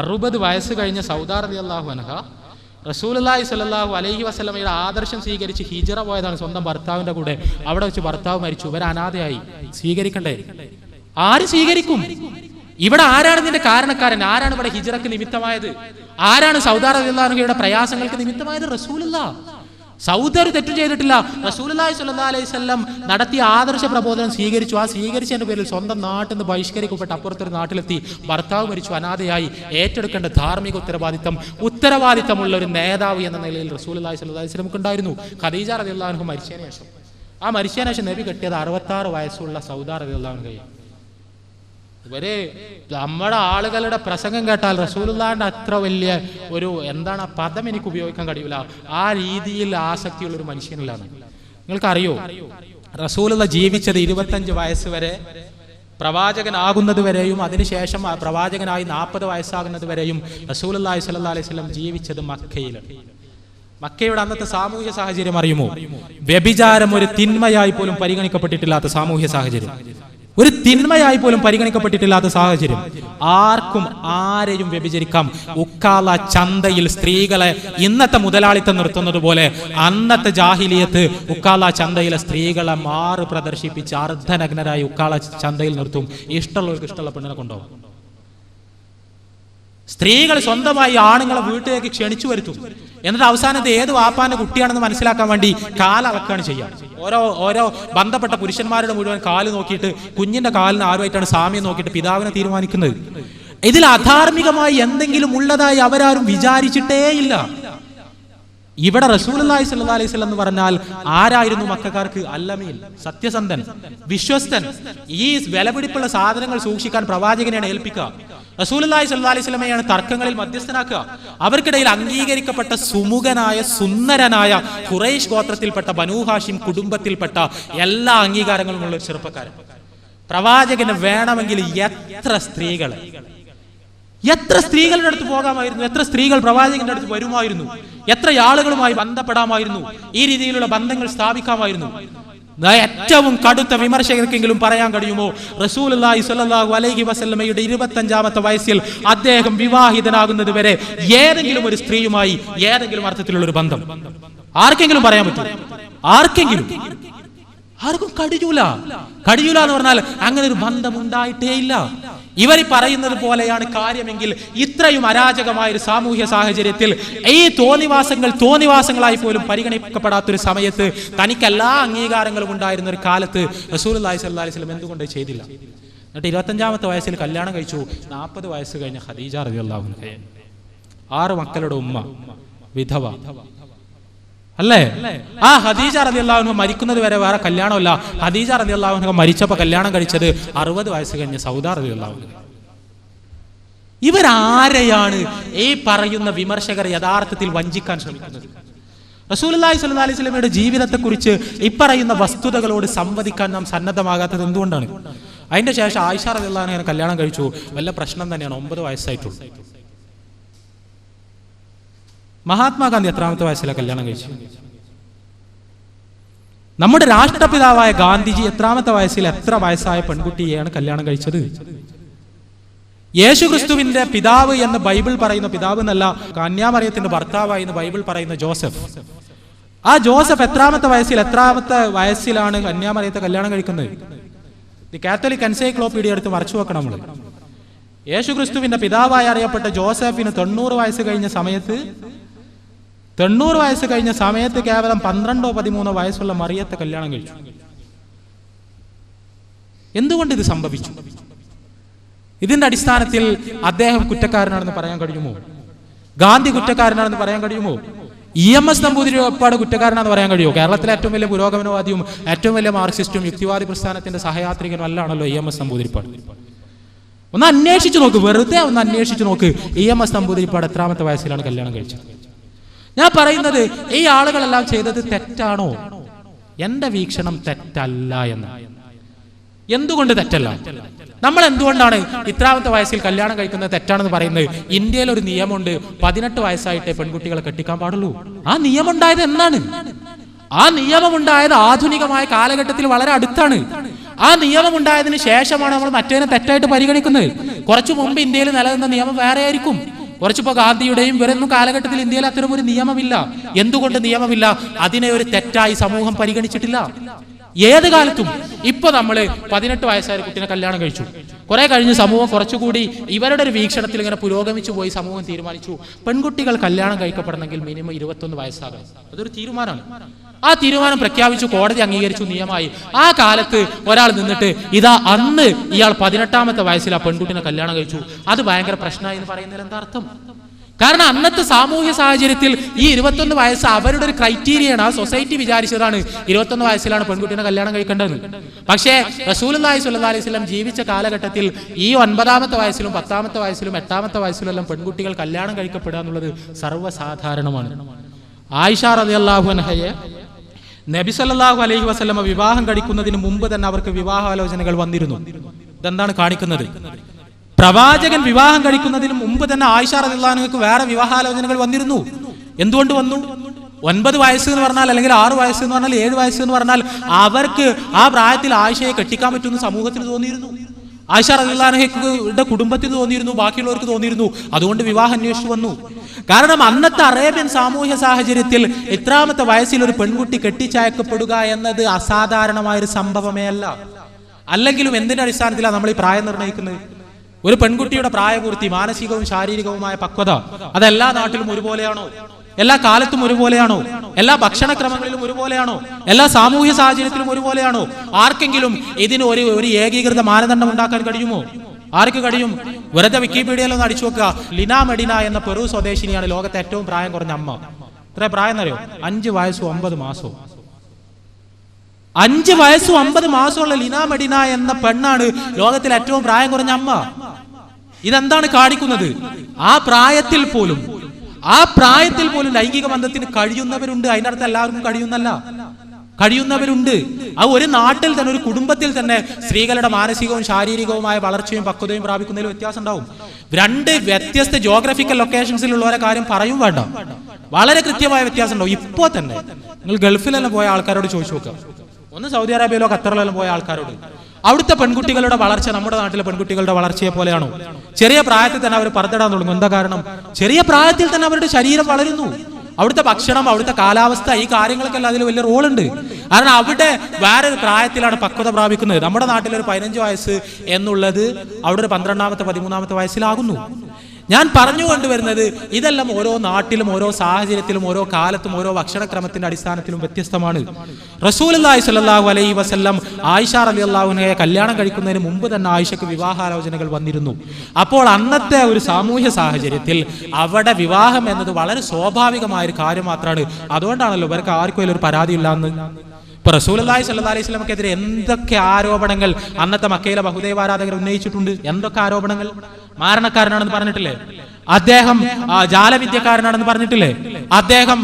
60 വയസ്സ് കഴിഞ്ഞ സൗദ റളിയല്ലാഹു അൻഹ റസൂലുള്ളാഹി സ്വല്ലല്ലാഹു അലൈഹി വസല്ലമയുടെ ആദർശം സ്വീകരിച്ച് ഹിജ്റ പോയതാണ് സ്വന്തം ഭർത്താവിന്റെ കൂടെ. അവിടെ വെച്ച് ഭർത്താവ് മരിച്ചു. ഇവർ അനാഥയായി. സ്വീകരിക്കണ്ടേ? ആര് സ്വീകരിക്കും? ഇവിടെ ആരാണ് ഇതിന്റെ കാരണക്കാരൻ? ആരാണ് ഇവിടെ ഹിജ്റക്ക് നിമിത്തമായത്? ആരാണ് സൗദ റളിയല്ലാഹു അൻഹയുടെ പ്രയാസങ്ങൾക്ക് നിമിത്തമായത്? റസൂലുള്ളാഹ്. സൗദ ഒരു തെറ്റും ചെയ്തിട്ടില്ല. റസൂലുള്ളാഹി സ്വല്ലല്ലാഹു അലൈഹി വസല്ലം നടത്തിയ ആദർശ പ്രബോധനം സ്വീകരിച്ചു. ആ സ്വീകരിച്ചതിന്റെ പേരിൽ സ്വന്തം നാട്ടിൽ നിന്ന് ബഹിഷ്കരിക്കപ്പെട്ട് അപ്പുറത്തൊരു നാട്ടിലെത്തി. ഭർത്താവ് മരിച്ചു, അനാഥയായി. ഏറ്റെടുക്കേണ്ട ധാർമ്മിക ഉത്തരവാദിത്തമുള്ള ഒരു നേതാവ് എന്ന നിലയിൽ റസൂലുള്ളാഹി സ്വല്ലല്ലാഹു അലൈഹി വസല്ലം ഉണ്ടായിരുന്നു. ഖദീജ റളിയല്ലാഹു അൻഹ മരിച്ചതിന് ശേഷം നബി കെട്ടിയത് 66 വയസ്സുള്ള സൗദ റളിയല്ലാഹു അൻഹയെ. ഇവര് നമ്മുടെ ആളുകളുടെ പ്രസംഗം കേട്ടാൽ റസൂലുള്ളാഹിന്റെ അത്ര വലിയ ഒരു എന്താണ് പദം എനിക്ക് ഉപയോഗിക്കാൻ കഴിയില്ല. ആ രീതിയിൽ ആസക്തിയുള്ള ഒരു മനുഷ്യനിലാണ്. നിങ്ങൾക്കറിയോ, റസൂലുള്ള ജീവിച്ചത് 25 വയസ്സ് വരെ, പ്രവാചകനാകുന്നത് വരെയും അതിനുശേഷം പ്രവാചകനായി 40 വയസ്സാകുന്നത് വരെയും റസൂലുള്ളാഹി സ്വല്ലല്ലാഹു അലൈഹി വസല്ലം ജീവിച്ചത് മക്കയിലാണ്. മക്കയുടെ അന്നത്തെ സാമൂഹ്യ സാഹചര്യം അറിയുമോ? വ്യഭിചാരം ഒരു തിന്മയായി പോലും പരിഗണിക്കപ്പെട്ടിട്ടില്ലാത്ത സാമൂഹ്യ സാഹചര്യം. ഒരു തിന്മയായി പോലും പരിഗണിക്കപ്പെട്ടിട്ടില്ലാത്ത സാഹചര്യം. ആർക്കും ആരെയും വ്യഭിചരിക്കാം. ഉക്കാല ചന്തയിൽ സ്ത്രീകളെ ഇന്നത്തെ മുതലാളിത്തം നിർത്തുന്നത് പോലെ അന്നത്തെ ജാഹിലിയത്ത് ഉക്കാല ചന്തയിലെ സ്ത്രീകളെ മാറ് പ്രദർശിപ്പിച്ച് അർദ്ധനഗ്നരായി ഉക്കാല ചന്തയിൽ നിർത്തും. ഇഷ്ടമുള്ളവർക്ക് ഇഷ്ടമുള്ള പെണ്ണിനെ കൊണ്ടുപോകും. സ്ത്രീകൾ സ്വന്തമായി ആണുങ്ങളെ വീട്ടിലേക്ക് ക്ഷണിച്ചു വരുത്തും. എന്നിട്ട് അവസാനത്തെ ഏത് വാപ്പാന്റെ കുട്ടിയാണെന്ന് മനസ്സിലാക്കാൻ വേണ്ടി കാലളക്കാണ് ചെയ്യാം. ഓരോ ബന്ധപ്പെട്ട പുരുഷന്മാരുടെ മുഴുവൻ കാല് നോക്കിയിട്ട് കുഞ്ഞിന്റെ കാലിന് ആരുമായിട്ടാണ് സാമ്യം നോക്കിയിട്ട് പിതാവിനെ തീരുമാനിക്കുന്നത്. ഇതിൽ അധാർമികമായി എന്തെങ്കിലും ഉള്ളതായി അവരാരും വിചാരിച്ചിട്ടേയില്ല. ഇവിടെ റസൂലുള്ളാഹി സ്വല്ലല്ലാഹു അലൈഹി വസല്ലം എന്ന് പറഞ്ഞാൽ ആരായിരുന്നു മക്കക്കാർക്ക്? അല്ലമീൻ, സത്യസന്ധൻ, വിശ്വസ്തൻ. ഈ വിലപിടിപ്പുള്ള സാധനങ്ങൾ സൂക്ഷിക്കാൻ പ്രവാചകനെയാണ് ഏൽപ്പിക്കുക. റസൂലുള്ളാഹി സ്വല്ലല്ലാഹു അലൈഹി വസല്ലമയാണ് തർക്കങ്ങളിൽ മധ്യസ്ഥനാക്കുക. അവർക്കിടയിൽ അംഗീകരിക്കപ്പെട്ട സുമുഖനായ സുന്ദരനായ ഖുറൈശ് ഗോത്രത്തിൽപ്പെട്ട ബനൂ ഹാഷിം കുടുംബത്തിൽപ്പെട്ട എല്ലാ അംഗീകാരങ്ങളും ഉള്ള ഒരു ചെറുപ്പക്കാരൻ. പ്രവാചകന് വേണമെങ്കിൽ എത്ര സ്ത്രീകളുടെ അടുത്ത് പോകാമായിരുന്നു, എത്ര സ്ത്രീകൾ പ്രവാചകന്റെ അടുത്ത് വരുമായിരുന്നു, എത്ര ആളുകളുമായി ബന്ധപ്പെടാമായിരുന്നു, ഈ രീതിയിലുള്ള ബന്ധങ്ങൾ സ്ഥാപിക്കാമായിരുന്നു. ഏറ്റവും കടുത്ത വിമർശകർക്കെങ്കിലും പറയാൻ കഴിയുമോ, റസൂലുള്ളാഹി സ്വല്ലല്ലാഹു അലൈഹി വസല്ലമയുടെ 25ാമത്തെ വയസ്സിൽ അദ്ദേഹം വിവാഹിതനാകുന്നത് വരെ ഏതെങ്കിലും ഒരു സ്ത്രീയുമായി ഏതെങ്കിലും അർത്ഥത്തിലുള്ള ഒരു ബന്ധം ആർക്കെങ്കിലും പറയാൻ പറ്റും? ആർക്കും കഴിയൂല എന്ന് പറഞ്ഞാൽ അങ്ങനെ ഒരു ബന്ധം ഉണ്ടായിട്ടേ ഇല്ല. ഇവർ പറയുന്നത് പോലെയാണ് കാര്യമെങ്കിൽ ഇത്രയും അരാജകമായ ഒരു സാമൂഹ്യ സാഹചര്യത്തിൽ ഈ തോന്നിവാസങ്ങളായി പോലും പരിഗണിക്കപ്പെടാത്തൊരു സമയത്ത് തനിക്ക് എല്ലാ അംഗീകാരങ്ങളും ഉണ്ടായിരുന്ന ഒരു കാലത്ത് റസൂലുള്ളാഹി സ്വല്ലല്ലാഹു അലൈഹി വസല്ലം എന്തുകൊണ്ട് ചെയ്തില്ല? എന്നിട്ട് 25ാമത്തെ വയസ്സിൽ കല്യാണം കഴിച്ചു. 40 വയസ്സ് കഴിഞ്ഞ ഖദീജ റളിയല്ലാഹു അൻഹ, 6 മക്കളുടെ ഉമ്മ, വിധവ അല്ലേ? ആ ഖദീജ റളിയല്ലാഹു അൻഹ മരിക്കുന്നത് വരെ വേറെ കല്യാണമില്ല. ഖദീജ റളിയല്ലാഹു അൻഹ മരിച്ചപ്പോൾ കല്യാണം കഴിച്ചത് 60 വയസ്സ് കഴിഞ്ഞ സൗദ റളിയല്ലാഹു അൻഹ. ഇവരാരെയാണ് ഈ പറയുന്ന വിമർശകർ യഥാർത്ഥത്തിൽ വഞ്ചിക്കാൻ ശ്രമിക്കുന്നത്? റസൂലുള്ളാഹി സ്വല്ലല്ലാഹു അലൈഹി വസല്ലമയുടെ ജീവിതത്തെക്കുറിച്ച് ഇപ്പറയുന്ന വസ്തുതകളോട് സംവദിക്കാൻ നാം സന്നദ്ധമാകാത്തത് എന്തുകൊണ്ടാണ്? അതിന്റെ ശേഷം ആയിഷ റളിയല്ലാഹു അൻഹ കല്യാണം കഴിച്ചു. വല്ല പ്രശ്നം തന്നെയാണ്. 9 വയസ്സായിട്ടുള്ളൂ. മഹാത്മാഗാന്ധി എത്രാമത്തെ വയസ്സിലാണ് കല്യാണം കഴിച്ചു? നമ്മുടെ രാഷ്ട്രപിതാവായ ഗാന്ധിജി എത്രാമത്തെ വയസ്സിൽ എത്ര വയസ്സായ പെൺകുട്ടിയെയാണ് കല്യാണം കഴിച്ചത്? യേശു ക്രിസ്തുവിന്റെ പിതാവ് എന്ന് ബൈബിൾ പറയുന്ന, പിതാവ് എന്നല്ല, കന്യാമറിയത്തിന്റെ ഭർത്താവായി എന്ന് ബൈബിൾ പറയുന്ന ജോസഫ്, ആ ജോസഫ് എത്രാമത്തെ വയസ്സിലാണ് കന്യാമറിയത്തെ കല്യാണം കഴിക്കുന്നത്? ദി കാത്തലിക് എൻസൈക്ലോപീഡിയ എടുത്ത് മറച്ചു വെക്കണം നമ്മൾ. യേശു ക്രിസ്തുവിന്റെ പിതാവായി അറിയപ്പെട്ട ജോസഫിന് 90 വയസ്സ് കഴിഞ്ഞ സമയത്ത് കേവലം 12 or 13 വയസ്സുള്ള മറിയത്തെ കല്യാണം കഴിച്ചു. എന്തുകൊണ്ട് ഇത് സംഭവിച്ചു? ഇതിന്റെ അടിസ്ഥാനത്തിൽ അദ്ദേഹം കുറ്റക്കാരനാണെന്ന് പറയാൻ കഴിയുമോ? ഗാന്ധി കുറ്റക്കാരനാണെന്ന് പറയാൻ കഴിയുമോ? EMS നമ്പൂതിരിപ്പാട് കുറ്റക്കാരനാന്ന് പറയാൻ കഴിയുമോ? കേരളത്തിലെ ഏറ്റവും വലിയ പുരോഗമനവാദിയും ഏറ്റവും വലിയ മാർക്സിസ്റ്റും യുക്തിവാദി പ്രസ്ഥാനത്തിന്റെ സഹയാത്രികനും അല്ലാണല്ലോ EMS നമ്പൂതിരിപ്പാട്. ഒന്ന് അന്വേഷിച്ചു നോക്ക്, വെറുതെ ഒന്ന് അന്വേഷിച്ചു നോക്ക്, EMS നമ്പൂതിരിപ്പാട് എത്രാമത്തെ വയസ്സിലാണ് കല്യാണം കഴിച്ചത്? ഞാൻ പറയുന്നത് ഈ ആളുകളെല്ലാം ചെയ്തത് തെറ്റാണോ? എന്റെ വീക്ഷണം തെറ്റല്ല എന്ന്. എന്തുകൊണ്ട് തെറ്റല്ല? നമ്മൾ എന്തുകൊണ്ടാണ് ഇത്രാമത്തെ വയസ്സിൽ കല്യാണം കഴിക്കുന്നത് തെറ്റാണെന്ന് പറയുന്നത്? ഇന്ത്യയിൽ ഒരു നിയമമുണ്ട്, 18 വയസ്സായിട്ടേ പെൺകുട്ടികളെ കെട്ടിക്കാൻ പാടുള്ളൂ. ആ നിയമം ഉണ്ടായത് എന്നാണ്? ആ നിയമം ഉണ്ടായത് ആധുനികമായ കാലഘട്ടത്തിൽ വളരെ അടുത്താണ്. ആ നിയമം ഉണ്ടായതിനു ശേഷമാണ് നമ്മൾ മറ്റേനെ തെറ്റായിട്ട് പരിഗണിക്കുന്നത്. കുറച്ചു മുമ്പ് ഇന്ത്യയിൽ നിലനിന്ന നിയമം വേറെ ആയിരിക്കും. കുറച്ചിപ്പോ ഗാന്ധിയുടെയും ഇവരൊന്നും കാലഘട്ടത്തിൽ ഇന്ത്യയിൽ അത്തരം ഒരു നിയമമില്ല. എന്തുകൊണ്ട് നിയമമില്ല? അതിനെ ഒരു തെറ്റായി സമൂഹം പരിഗണിച്ചിട്ടില്ല. ഏത് കാലത്തും ഇപ്പൊ നമ്മള് 18 വയസ്സായ കുട്ടിനെ കല്യാണം കഴിച്ചു. കുറെ കഴിഞ്ഞ് സമൂഹം കുറച്ചുകൂടി ഇവരുടെ ഒരു വീക്ഷണത്തിൽ ഇങ്ങനെ പുരോഗമിച്ചു പോയി. സമൂഹം തീരുമാനിച്ചു പെൺകുട്ടികൾ കല്യാണം കഴിക്കപ്പെടണമെങ്കിൽ മിനിമം 21 വയസ്സാകണം. അതൊരു തീരുമാനമാണ്. ആ തീരുമാനം പ്രഖ്യാപിച്ചു, കോടതി അംഗീകരിച്ചു, നിയമമായി. ആ കാലത്ത് ഒരാൾ നിന്നിട്ട് ഇതാ അന്ന് ഇയാൾ 18ാമത്തെ വയസ്സിൽ ആ പെൺകുട്ടിനെ കല്യാണം കഴിച്ചു, അത് ഭയങ്കര പ്രശ്നമായി എന്ന് പറയുന്നതിൽ എന്താ അർത്ഥം? കാരണം അന്നത്തെ സാമൂഹ്യ സാഹചര്യത്തിൽ ഈ 21 വയസ്സ് അവരുടെ ഒരു ക്രൈറ്റീരിയയാണ്. ആ സൊസൈറ്റി വിചാരിച്ചതാണ് 21 വയസ്സിലാണ് പെൺകുട്ടിനെ കല്യാണം കഴിക്കേണ്ടത്. പക്ഷേ റസൂലുള്ളാഹി സ്വല്ലല്ലാഹി അലൈഹി വസല്ലം ജീവിച്ച കാലഘട്ടത്തിൽ ഈ 9ാമത്തെ വയസ്സിലും 10ാമത്തെ വയസ്സിലും 8ാമത്തെ വയസ്സിലും എല്ലാം പെൺകുട്ടികൾ കല്യാണം കഴിക്കപ്പെടുക എന്നുള്ളത് സർവ്വസാധാരണമാണ്. ആയിഷ റളിയല്ലാഹു അൻഹയെ നബി സല്ലല്ലാഹു അലൈഹി വസല്ലം വിവാഹം കഴിക്കുന്നതിന് മുമ്പ് തന്നെ അവർക്ക് വിവാഹാലോചനകൾ വന്നിരുന്നു. ഇതെന്താണ് കാണിക്കുന്നത്? പ്രവാചകൻ വിവാഹം കഴിക്കുന്നതിന് മുമ്പ് തന്നെ ആയിഷ റളിയല്ലാഹു അൻഹയ്ക്ക് വേറെ വിവാഹാലോചനകൾ വന്നിരുന്നു. എന്തുകൊണ്ട് വന്നു? 9 വയസ്സ് എന്ന് പറഞ്ഞാൽ, അല്ലെങ്കിൽ 6 വയസ്സ് എന്ന് പറഞ്ഞാൽ, 7 വയസ്സ് എന്ന് പറഞ്ഞാൽ അവർക്ക് ആ പ്രായത്തിൽ ആയിഷയെ കെട്ടിക്കാൻ പറ്റുമെന്ന് സമൂഹത്തിന് തോന്നിയിരുന്നു. ആയിഷ റളിയല്ലാഹു അൻഹയുടെ കുടുംബത്തിന് തോന്നിയിരുന്നു, ബാക്കിയുള്ളവർക്ക് തോന്നിയിരുന്നു. അതുകൊണ്ട് വിവാഹം അന്വേഷിച്ചു വന്നു. കാരണം അന്നത്തെ അറേബ്യൻ സാമൂഹ്യ സാഹചര്യത്തിൽ എത്രാമത്തെ വയസ്സിൽ ഒരു പെൺകുട്ടി കെട്ടിച്ചയക്കപ്പെടുക എന്നത് അസാധാരണമായൊരു സംഭവമേ അല്ല. അല്ലെങ്കിലും എന്തിന്റെ അടിസ്ഥാനത്തിലാണ് നമ്മൾ ഈ പ്രായം നിർണ്ണയിക്കുന്നത്? ഒരു പെൺകുട്ടിയുടെ പ്രായപൂർത്തി, മാനസികവും ശാരീരികവുമായ പക്വത, അതെല്ലാ നാട്ടിലും ഒരുപോലെയാണോ? എല്ലാ കാലത്തും ഒരുപോലെയാണോ? എല്ലാ ഭക്ഷണക്രമങ്ങളിലും ഒരുപോലെയാണോ? എല്ലാ സാമൂഹ്യ സാഹചര്യത്തിലും ഒരുപോലെയാണോ? ആർക്കെങ്കിലും ഇതിന് ഒരു ഏകീകൃത മാനദണ്ഡം ഉണ്ടാക്കാൻ കഴിയുമോ? ആർക്ക് കഴിയും? വെറുതെ വിക്കിപീഡിയയിലൊന്ന് അടിച്ചു നോക്കുക. ലിന മെഡിന എന്ന പെറു സ്വദേശിനിയാണ് ലോകത്തെ ഏറ്റവും പ്രായം കുറഞ്ഞ അമ്മ. എത്ര പ്രായം എന്നറിയോ? 5 വയസ്സും 9 മാസവും. 5 വയസ്സും 9 മാസമുള്ള ലിന മെഡിന എന്ന പെണ്ണാണ് ലോകത്തിലെ ഏറ്റവും പ്രായം കുറഞ്ഞ അമ്മ. ഇതെന്താണ് കാണിക്കുന്നത്? ആ പ്രായത്തിൽ പോലും ലൈംഗിക ബന്ധത്തിന് കഴിയുന്നവരുണ്ട്. അതിനർത്ഥം എല്ലാവർക്കും കഴിയുന്നല്ല, കഴിയുന്നവരുണ്ട്. ആ ഒരു നാട്ടിൽ തന്നെ, ഒരു കുടുംബത്തിൽ തന്നെ സ്ത്രീകളുടെ മാനസികവും ശാരീരികവുമായ വളർച്ചയും പക്വതയും പ്രാപിക്കുന്നതിൽ വ്യത്യാസം ഉണ്ടാവും. 2 വ്യത്യസ്ത ജോഗ്രഫിക്കൽ ലൊക്കേഷൻസിലുള്ളവരെ കാര്യം പറയും വേണ്ട, വളരെ കൃത്യമായ വ്യത്യാസം ഉണ്ടാവും. ഇപ്പോ തന്നെ നിങ്ങൾ ഗൾഫിലെല്ലാം പോയ ആൾക്കാരോട് ചോദിച്ചു നോക്കുക, ഒന്ന് സൗദി അറേബ്യയിലോ ഖത്തറിലെല്ലാം പോയ ആൾക്കാരോട്, അവിടുത്തെ പെൺകുട്ടികളുടെ വളർച്ച നമ്മുടെ നാട്ടിലെ പെൺകുട്ടികളുടെ വളർച്ചയെ പോലെയാണോ? ചെറിയ പ്രായത്തിൽ തന്നെ അവർ പർദ്ദയിടാൻ തുടങ്ങും. എന്താ കാരണം? ചെറിയ പ്രായത്തിൽ തന്നെ അവരുടെ ശരീരം വളരുന്നു. അവിടുത്തെ ഭക്ഷണം, അവിടുത്തെ കാലാവസ്ഥ, ഈ കാര്യങ്ങൾക്കെല്ലാം അതിൽ വലിയ റോളുണ്ട്. കാരണം അവിടെ വേറൊരു പ്രായത്തിലാണ് പക്വത പ്രാപിക്കുന്നത്. നമ്മുടെ നാട്ടിലൊരു 15 വയസ്സ് എന്നുള്ളത് അവിടെ ഒരു 12ാമത്തെ 13ാമത്തെ വയസ്സിലാകുന്നു. ഞാൻ പറഞ്ഞു കൊണ്ടുവരുന്നത് ഇതെല്ലാം ഓരോ നാട്ടിലും, ഓരോ സാഹചര്യത്തിലും, ഓരോ കാലത്തും, ഓരോ ഭക്ഷണക്രമത്തിന്റെ അടിസ്ഥാനത്തിലും വ്യത്യസ്തമാണ്. റസൂലുള്ളാഹി സ്വല്ലല്ലാഹു അലൈഹി വസല്ലം ആയിഷ റളിയല്ലാഹു അൻഹയെ കല്യാണം കഴിക്കുന്നതിന് മുമ്പ് തന്നെ ആയിഷയ്ക്ക് വിവാഹാലോചനകൾ വന്നിരുന്നു. അപ്പോൾ അന്നത്തെ ഒരു സാമൂഹ്യ സാഹചര്യത്തിൽ അവിടെ വിവാഹം എന്നത് വളരെ സ്വാഭാവികമായ ഒരു കാര്യം മാത്രമാണ്. അതുകൊണ്ടാണല്ലോ ഇവർക്ക് ആർക്കും ഒരു പരാതിയില്ലാന്ന്. ഇപ്പൊ റസൂലുള്ളാഹി സ്വല്ലല്ലാഹി അലൈഹി വസല്ലമക്കെതിരെ എന്തൊക്കെ ആരോപണങ്ങൾ അന്നത്തെ മക്കയിലെ ബഹുദൈവാരാധകർ ഉന്നയിച്ചിട്ടുണ്ട്. എന്തൊക്കെ ആരോപണങ്ങൾ! മാരണക്കാരനാണെന്ന് പറഞ്ഞിട്ടില്ലേ? അദ്ദേഹം ജാലവിദ്യക്കാരനാണെന്ന് പറഞ്ഞിട്ടില്ലേ? അദ്ദേഹം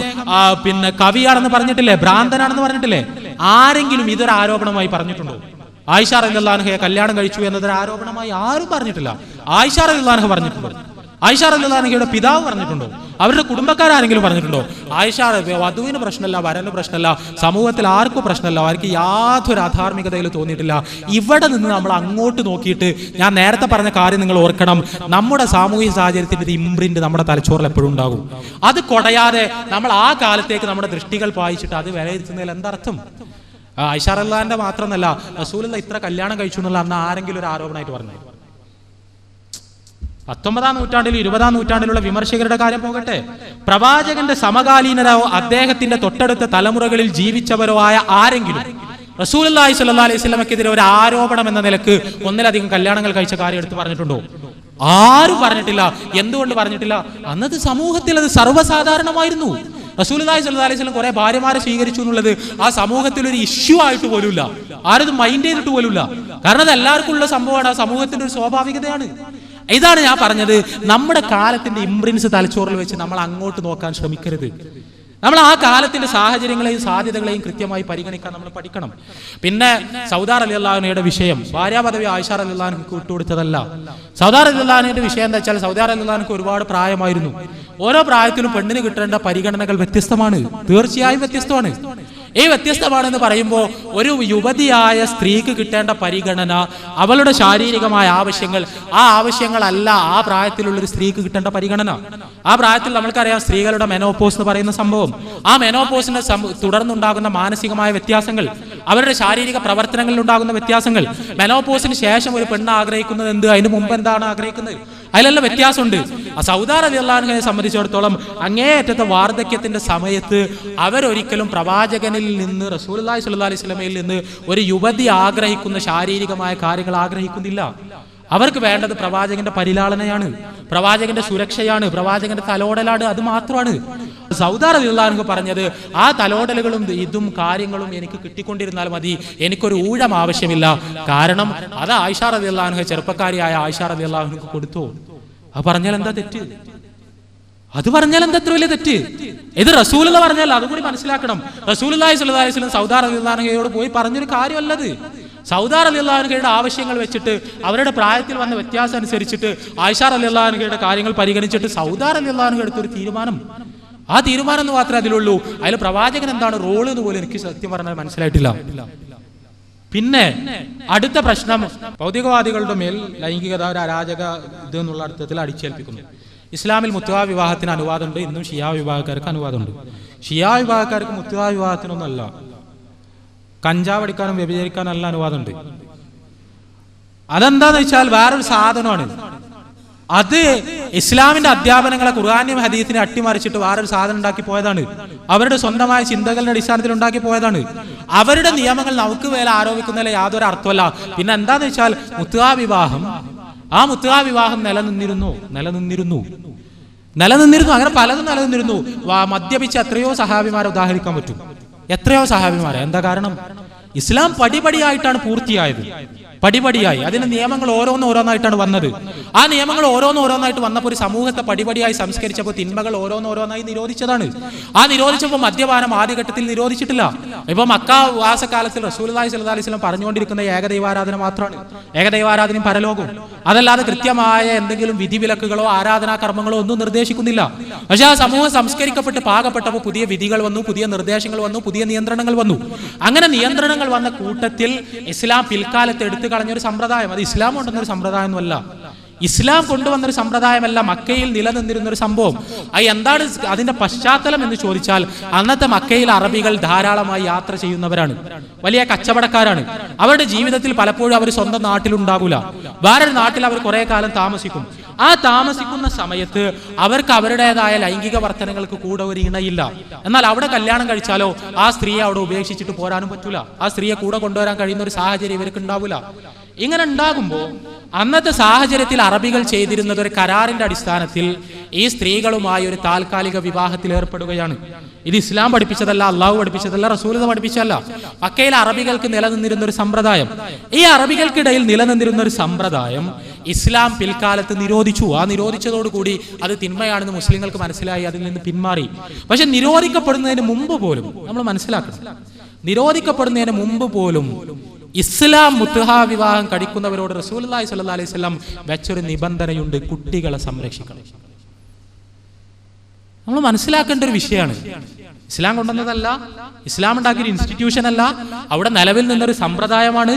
കവിയാണെന്ന് പറഞ്ഞിട്ടില്ലേ? ഭ്രാന്തനാണെന്ന് പറഞ്ഞിട്ടില്ലേ? ആരെങ്കിലും ഇതൊരു ആരോപണമായി പറഞ്ഞിട്ടുണ്ടോ? ആയിഷ റളിയല്ലാഹു അൻഹയെ കല്യാണം കഴിച്ചു എന്നതൊരു ആരോപണമായി ആരും പറഞ്ഞിട്ടില്ല. ആയിഷ റളിയല്ലാഹു അൻഹ പറഞ്ഞിട്ടുണ്ടോ? ആയിഷ റളിയല്ലാഹു അൻഹയുടെ പിതാവ് പറഞ്ഞിട്ടുണ്ടോ? അവരുടെ കുടുംബക്കാരെങ്കിലും പറഞ്ഞിട്ടുണ്ടോ? ആയിഷ വധുവിന് പ്രശ്നമല്ല, വരന് പ്രശ്നമല്ല, സമൂഹത്തിൽ ആർക്കും പ്രശ്നമല്ല, അവർക്ക് യാതൊരു അധാർമികതയിൽ തോന്നിയിട്ടില്ല. ഇവിടെ നിന്ന് നമ്മൾ അങ്ങോട്ട് നോക്കിയിട്ട്, ഞാൻ നേരത്തെ പറഞ്ഞ കാര്യം നിങ്ങൾ ഓർക്കണം, നമ്മുടെ സാമൂഹിക സാഹചര്യത്തിന്റെ ഒരു ഇംപ്രിന്റ് നമ്മുടെ തലച്ചോറിൽ എപ്പോഴും ഉണ്ടാകും. അത് കൊടയാതെ നമ്മൾ ആ കാലത്തേക്ക് നമ്മുടെ ദൃഷ്ടികൾ പായിച്ചിട്ട് അത് വിലയിരുത്തുന്നതിൽ എന്തർത്ഥം? ആയിഷ റളിയല്ലാഹു അൻഹ മാത്രമല്ല, റസൂലുള്ളാഹി ഇത്ര കല്യാണം കഴിച്ചു എന്നുള്ള അന്ന് ആരെങ്കിലും ഒരു ആരോപണമായിട്ട് പറഞ്ഞു? 19ാം നൂറ്റാണ്ടിലും 20ാം നൂറ്റാണ്ടിലുള്ള വിമർശകരുടെ കാര്യം പോകട്ടെ, പ്രവാചകന്റെ സമകാലീനരോ അദ്ദേഹത്തിന്റെ തൊട്ടടുത്ത തലമുറകളിൽ ജീവിച്ചവരോ ആയ ആരെങ്കിലും റസൂലുള്ളാഹി സ്വല്ലല്ലാഹി അലൈഹി വസല്ലമക്കെതിരെ ഒരു ആരോപണം എന്ന നിലക്ക് ഒന്നിലധികം കല്യാണങ്ങൾ കഴിച്ച കാര്യം എടുത്ത് പറഞ്ഞിട്ടുണ്ടോ? ആരും പറഞ്ഞിട്ടില്ല. എന്തുകൊണ്ട് പറഞ്ഞിട്ടില്ല? അന്നത്തെ സമൂഹത്തിൽ അത് സർവ്വസാധാരണമായിരുന്നു. റസൂലുള്ളാഹി സ്വല്ലല്ലാഹി അലൈഹി വസല്ലം കുറെ ഭാര്യമാരെ സ്വീകരിച്ചു എന്നുള്ളത് ആ സമൂഹത്തിൽ ഒരു ഇഷ്യൂ ആയിട്ട് പോലുമില്ല, ആരും മൈൻഡ് ചെയ്തിട്ട് പോലുമില്ല. കാരണം അത് എല്ലാവർക്കും ഉള്ള സംഭവമാണ്, ആ സമൂഹത്തിന്റെ ഒരു സ്വാഭാവികതയാണ്. ഇതാണ് ഞാൻ പറഞ്ഞത്, നമ്മുടെ കാലത്തിന്റെ ഇംപ്രിൻസ് തലച്ചോറിൽ വെച്ച് നമ്മൾ അങ്ങോട്ട് നോക്കാൻ ശ്രമിക്കരുത്. നമ്മൾ ആ കാലത്തിന്റെ സാഹചര്യങ്ങളെയും സാധ്യതകളെയും കൃത്യമായി പരിഗണിക്കാൻ നമ്മൾ പഠിക്കണം. പിന്നെ സൗദാർ റളിയല്ലാഹു അൻഹയുടെ വിഷയം ഭാര്യാ പദവി ആയിഷ റളിയല്ലാഹു അൻഹയ്ക്ക് വിട്ടുകൊടുത്തതല്ല. സൗദാർ റളിയല്ലാഹു അൻഹയുടെ വിഷയം എന്താ വെച്ചാൽ, സൗദാർ റളിയല്ലാഹു അൻഹയ്ക്ക് ഒരുപാട് പ്രായമായിരുന്നു. ഓരോ പ്രായത്തിലും പെണ്ണിന് കിട്ടേണ്ട പരിഗണനകൾ വ്യത്യസ്തമാണ്, തീർച്ചയായും വ്യത്യസ്തമാണ്. ഈ വ്യത്യസ്തമാണെന്ന് പറയുമ്പോൾ ഒരു യുവതിയായ സ്ത്രീക്ക് കിട്ടേണ്ട പരിഗണന, അവളുടെ ശാരീരികമായ ആവശ്യങ്ങൾ, ആ ആവശ്യങ്ങളല്ല ആ പ്രായത്തിലുള്ളൊരു സ്ത്രീക്ക് കിട്ടേണ്ട പരിഗണന. ആ പ്രായത്തിൽ നമ്മൾക്കറിയാം സ്ത്രീകളുടെ മെനോപോസ് എന്ന് പറയുന്ന സംഭവം, ആ മെനോപോസിനെ തുടർന്നുണ്ടാകുന്ന മാനസികമായ വ്യത്യാസങ്ങൾ, അവരുടെ ശാരീരിക പ്രവർത്തനങ്ങളിൽ ഉണ്ടാകുന്ന വ്യത്യാസങ്ങൾ, മെനോപോസിന് ശേഷം ഒരു പെണ്ണ് ആഗ്രഹിക്കുന്നത് എന്ത്, അതിന് മുമ്പ് എന്താണ് ആഗ്രഹിക്കുന്നത്, അതിലെല്ലാം വ്യത്യാസമുണ്ട്. സൗദാർ റളിയല്ലാഹു അൻഹയെ സംബന്ധിച്ചിടത്തോളം അങ്ങേയറ്റത്തെ വാർദ്ധക്യത്തിന്റെ സമയത്ത് അവരൊരിക്കലും പ്രവാചകനിൽ നിന്ന്, റസൂലുള്ളാഹി സ്വല്ലല്ലാഹി അലൈഹി വസല്ലമയിൽ നിന്ന് ഒരു യുവതി ആഗ്രഹിക്കുന്ന ശാരീരികമായ കാര്യങ്ങൾ ആഗ്രഹിക്കുന്നില്ല. അവർക്ക് വേണ്ടത് പ്രവാചകന്റെ പരിലാളനയാണ്, പ്രവാചകന്റെ സുരക്ഷയാണ്, പ്രവാചകന്റെ തലോടലാണ്, അത് മാത്രമാണ്. സൗദാർ റളിയല്ലാഹു അൻഹു പറഞ്ഞത്, ആ തലോടലുകളും ഇതും കാര്യങ്ങളും എനിക്ക് കിട്ടിക്കൊണ്ടിരുന്നാൽ മതി, എനിക്കൊരു ഊഴം ആവശ്യമില്ല. കാരണം അത് ആയിഷ റളിയല്ലാഹു അൻഹ, ചെറുപ്പക്കാരിയായ ആയിഷ റളിയല്ലാഹു അൻഹയ്ക്ക് കൊടുത്തു. അത് പറഞ്ഞാൽ എന്താ തെറ്റ്? അത് പറഞ്ഞാൽ എന്താ എത്ര വലിയ തെറ്റ്? ഇത് റസൂൽ എന്ന് പറഞ്ഞാൽ അതുകൂടി മനസ്സിലാക്കണം. റസൂലുള്ളാഹി സ്വല്ലല്ലാഹി അലൈഹി വസല്ലം സൗദാർ റളിയല്ലാഹു അൻഹയോട് പോയി പറഞ്ഞൊരു കാര്യമല്ലത്. സൗദാർ റളിയല്ലാഹു അൻഹയുടെ ആവശ്യങ്ങൾ വെച്ചിട്ട്, അവരുടെ പ്രായത്തിൽ വന്ന വ്യത്യാസം അനുസരിച്ചിട്ട് ആയിഷ റളിയല്ലാഹു അൻഹയുടെ കാര്യങ്ങൾ പരിഗണിച്ചിട്ട് സൗദാർ റളിയല്ലാഹു അൻഹ എടുത്തൊരു തീരുമാനം, ആ തീരുമാനം എന്ന് മാത്രമേ അതിലുള്ളൂ. അതിൽ പ്രവാചകൻ എന്താണ് റോള് എന്ന് പോലും എനിക്ക് സത്യം പറഞ്ഞാൽ മനസ്സിലായിട്ടില്ല. പിന്നെ അടുത്ത പ്രശ്നം, ഭൗതികവാദികളുടെ മേൽ ലൈംഗികത ഒരു അരാജക ഇത് എന്നുള്ള അർത്ഥത്തിൽ അടിച്ചേൽപ്പിക്കുന്നു. ഇസ്ലാമിൽ മുത്തുവാ വിവാഹത്തിന് അനുവാദമുണ്ട്, ഇന്നും ഷിയാ വിഭാഗക്കാർക്ക് അനുവാദമുണ്ട്. ഷിയാ വിഭാഗക്കാർക്ക് മുത്തുവാ വിവാഹത്തിനൊന്നല്ല, കഞ്ചാവ് അടിക്കാനും വ്യഭിചരിക്കാനും എല്ലാം അനുവാദമുണ്ട്. അതെന്താന്ന് വെച്ചാൽ വേറൊരു സാധനമാണ്. അത് ഇസ്ലാമിന്റെ അധ്യാപനങ്ങളെ, ഖുർആനും ഹദീസിനെ അട്ടിമറിച്ചിട്ട് വേറൊരു സാധനം ഉണ്ടാക്കി പോയതാണ്. അവരുടെ സ്വന്തമായ ചിന്തകളുടെ അടിസ്ഥാനത്തിൽ ഉണ്ടാക്കി പോയതാണ്. അവരുടെ നിയമങ്ങൾ നമുക്ക് മേലെ ആരോപിക്കുന്നതിൽ യാതൊരു അർത്ഥമല്ല. പിന്നെ എന്താന്ന് വെച്ചാൽ മുത്തുവാ വിവാഹം, ആ മുത്തുവാ വിവാഹം നിലനിന്നിരുന്നു. അങ്ങനെ പലതും നിലനിന്നിരുന്നു. മദ്യപിച്ച എത്രയോ സഹാബിമാരെ ഉദാഹരിക്കാൻ പറ്റും, എത്രയോ സഹാബിമാരെ. എന്താ കാരണം? ഇസ്ലാം പടിപടിയായിട്ടാണ് പൂർത്തിയായത്, പടിപടിയായി. അതിന്റെ നിയമങ്ങൾ ഓരോന്നായിട്ടാണ് വന്നത്. ആ നിയമങ്ങൾ ഓരോന്നായിട്ട് വന്നപ്പോൾ ഒരു സമൂഹത്തെ പടിപടിയായി സംസ്കരിച്ചപ്പോൾ തിന്മകൾ ഓരോന്നായി നിരോധിച്ചതാണ്. ആ നിരോധിച്ചപ്പോൾ മദ്യപാനം ആദ്യഘട്ടത്തിൽ നിരോധിച്ചിട്ടില്ല. ഇപ്പൊ മക്ക വാസകാലത്തിൽ റസൂലുള്ളാഹി സ്വല്ലല്ലാഹി അലൈഹി വസല്ലം പറഞ്ഞുകൊണ്ടിരിക്കുന്ന ഏകദൈവാരാധന മാത്രമാണ്, ഏകദൈവാരാധനയും പരലോകവും. അതല്ലാതെ കൃത്യമായ എന്തെങ്കിലും വിധിവിലക്കുകളോ ആരാധനാ കർമ്മങ്ങളോ ഒന്നും നിർദ്ദേശിക്കുന്നില്ല. പക്ഷെ ആ സമൂഹം സംസ്കരിക്കപ്പെട്ട് പാകപ്പെട്ടപ്പോൾ പുതിയ വിധികൾ വന്നു, പുതിയ നിർദ്ദേശങ്ങൾ വന്നു, പുതിയ നിയന്ത്രണങ്ങൾ വന്നു. അങ്ങനെ നിയന്ത്രണങ്ങൾ വന്ന കൂട്ടത്തിൽ ഇസ്ലാം പിൽക്കാലത്ത് എടുത്തു കളഞ്ഞൊരു സമ്പ്രദായം, അത് ഇസ്ലാം കൊണ്ടുവന്നൊരു സമ്പ്രദായമല്ല, ഇസ്ലാം കൊണ്ടുവന്നൊരു സമ്പ്രദായമല്ല, മക്കയിൽ നിലനിന്നിരുന്നൊരു സംഭവം. എന്താണ് അതിന്റെ പശ്ചാത്തലം എന്ന് ചോദിച്ചാൽ, അന്നത്തെ മക്കയിൽ അറബികൾ ധാരാളമായി യാത്ര ചെയ്യുന്നവരാണ്, വലിയ കച്ചവടക്കാരാണ്. അവരുടെ ജീവിതത്തിൽ പലപ്പോഴും അവർ സ്വന്തം നാട്ടിലുണ്ടാകൂല, വേറൊരു നാട്ടിൽ അവർ കുറെ കാലം താമസിക്കും. ആ താമസിക്കുന്ന സമയത്ത് അവർക്ക് അവരുടേതായ ലൈംഗിക വർധനങ്ങൾക്ക് കൂടെ ഒരു ഇണയില്ല. എന്നാൽ അവിടെ കല്യാണം കഴിച്ചാലോ ആ സ്ത്രീയെ അവിടെ ഉപേക്ഷിച്ചിട്ട് പോരാനും പറ്റൂല, ആ സ്ത്രീയെ കൂടെ കൊണ്ടുവരാൻ കഴിയുന്ന ഒരു സാഹചര്യം ഇവർക്ക് ഉണ്ടാവില്ല. ഇങ്ങനെ ഉണ്ടാകുമ്പോൾ അന്നത്തെ സാഹചര്യത്തിൽ അറബികൾ ചെയ്തിരുന്നത് ഒരു കരാറിന്റെ അടിസ്ഥാനത്തിൽ ഈ സ്ത്രീകളുമായി ഒരു താൽക്കാലിക വിവാഹത്തിൽ ഏർപ്പെടുകയാണ്. ഇത് ഇസ്ലാം പഠിപ്പിച്ചതല്ല, അള്ളാഹു പഠിപ്പിച്ചതല്ല, റസൂൽ പഠിപ്പിച്ചതല്ല. മക്കയിൽ അറബികൾക്ക് നിലനിന്നിരുന്ന ഒരു സമ്പ്രദായം. ഈ അറബികൾക്കിടയിൽ നിലനിന്നിരുന്ന ഒരു സമ്പ്രദായം ഇസ്ലാം പിൽക്കാലത്ത് നിരോധിച്ചു. ആ നിരോധിച്ചതോടുകൂടി അത് തിന്മയാണെന്ന് മുസ്ലിങ്ങൾക്ക് മനസ്സിലായി, അതിൽ നിന്ന് പിന്മാറി. പക്ഷെ നിരോധിക്കപ്പെടുന്നതിന് മുമ്പ് പോലും നമ്മൾ മനസ്സിലാക്കണം, നിരോധിക്കപ്പെടുന്നതിന് മുമ്പ് പോലും ഇസ്ലാം മുത്തുഹാ വിവാഹം കഴിക്കുന്നവരോട് റസൂലുള്ളാഹി സ്വല്ലല്ലാഹി അലൈഹി വസല്ലം വെച്ചൊരു നിബന്ധനയുണ്ട്, കുട്ടികളെ സംരക്ഷിക്കണം. നമ്മൾ മനസ്സിലാക്കേണ്ട ഒരു വിഷയമാണ്. ഇസ്ലാം കൊണ്ടുവന്നതല്ല, ഇസ്ലാം ഉണ്ടാക്കിയൊരു ഇൻസ്റ്റിറ്റ്യൂഷൻ അല്ല, അവിടെ നിലവിൽ നിന്നൊരു സമ്പ്രദായമാണ്.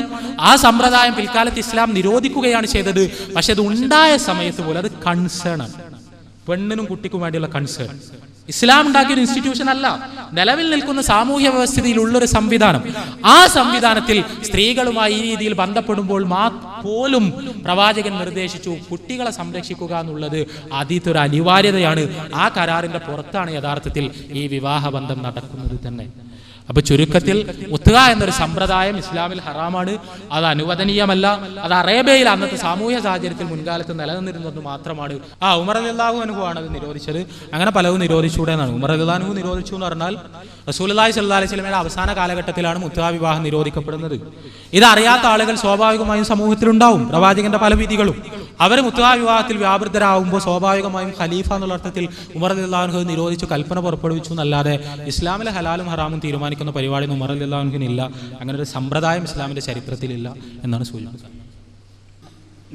ആ സമ്പ്രദായം പിൽക്കാലത്ത് ഇസ്ലാം നിരോധിക്കുകയാണ് ചെയ്തത്. പക്ഷെ അത് ഉണ്ടായ സമയത്ത് പോലും അത് കൺസേൺ ആണ്, പെണ്ണിനും കുട്ടിക്കും വേണ്ടിയുള്ള കൺസേൺ. ഇസ്ലാം ഉണ്ടാക്കിയ ഒരു ഇൻസ്റ്റിറ്റ്യൂഷൻ അല്ല, നിലവിൽ നിൽക്കുന്ന സാമൂഹ്യ വ്യവസ്ഥയിലുള്ളൊരു സംവിധാനം. ആ സംവിധാനത്തിൽ സ്ത്രീകളുമായി ഈ രീതിയിൽ ബന്ധപ്പെടുമ്പോൾ പോലും പ്രവാചകൻ നിർദ്ദേശിച്ചു കുട്ടികളെ സംരക്ഷിക്കുക എന്നുള്ളത് അതിതൊരു അനിവാര്യതയാണ്. ആ കരാറിന്റെ പുറത്താണ് യഥാർത്ഥത്തിൽ ഈ വിവാഹബന്ധം നടക്കുന്നത് തന്നെ. അപ്പോൾ ചുരുക്കത്തിൽ മുത്തുക എന്നൊരു സമ്പ്രദായം ഇസ്ലാമിൽ ഹറാമാണ്, അത് അനുവദനീയമല്ല. അത് അറേബ്യയിൽ അന്നത്തെ സാമൂഹ്യ സാഹചര്യത്തിൽ മുൻകാലത്ത് നിലനിന്നിരുന്നത് മാത്രമാണ്. ഉമർ റളിയല്ലാഹു അൻഹു ആണ് അത് നിരോധിച്ചത്. അങ്ങനെ പലവും നിരോധിച്ചൂടെ എന്നാണ്. ഉമർ റളിയല്ലാഹു അൻഹു നിരോധിച്ചു എന്ന് പറഞ്ഞാൽ റസൂലുള്ളാഹി സ്വല്ലല്ലാഹു അലൈഹി വസല്ലമയുടെ അവസാന കാലഘട്ടത്തിലാണ് മുത്തുക വിവാഹം നിരോധിക്കപ്പെടുന്നത്. ഇത് അറിയാത്ത ആളുകൾ സ്വാഭാവികമായും സമൂഹത്തിലുണ്ടാവും. പ്രവാചകന്റെ പല വിധികളും അവർ മുത്തുക വിവാഹത്തിൽ വ്യാപൃതരാകുമ്പോൾ സ്വാഭാവികമായും ഖലീഫ എന്നുള്ള അർത്ഥത്തിൽ ഉമർ റളിയല്ലാഹു അൻഹു നിരോധിച്ചു, കൽപ്പന പുറപ്പെടുവിച്ചു എന്നല്ലാതെ ഇസ്ലാമിലെ ഹലാലും ഹറാമും തീരുമാനിക്കുന്ന പരിപാടി ഉമർ റളിയല്ലാഹു അൻഹുവിനില്ല. അങ്ങനെ ഒരു സമ്പ്രദായം ഇസ്ലാമിന്റെ ചരിത്രത്തിലില്ല എന്നാണ് സൂചിപ്പിക്കുന്നത്.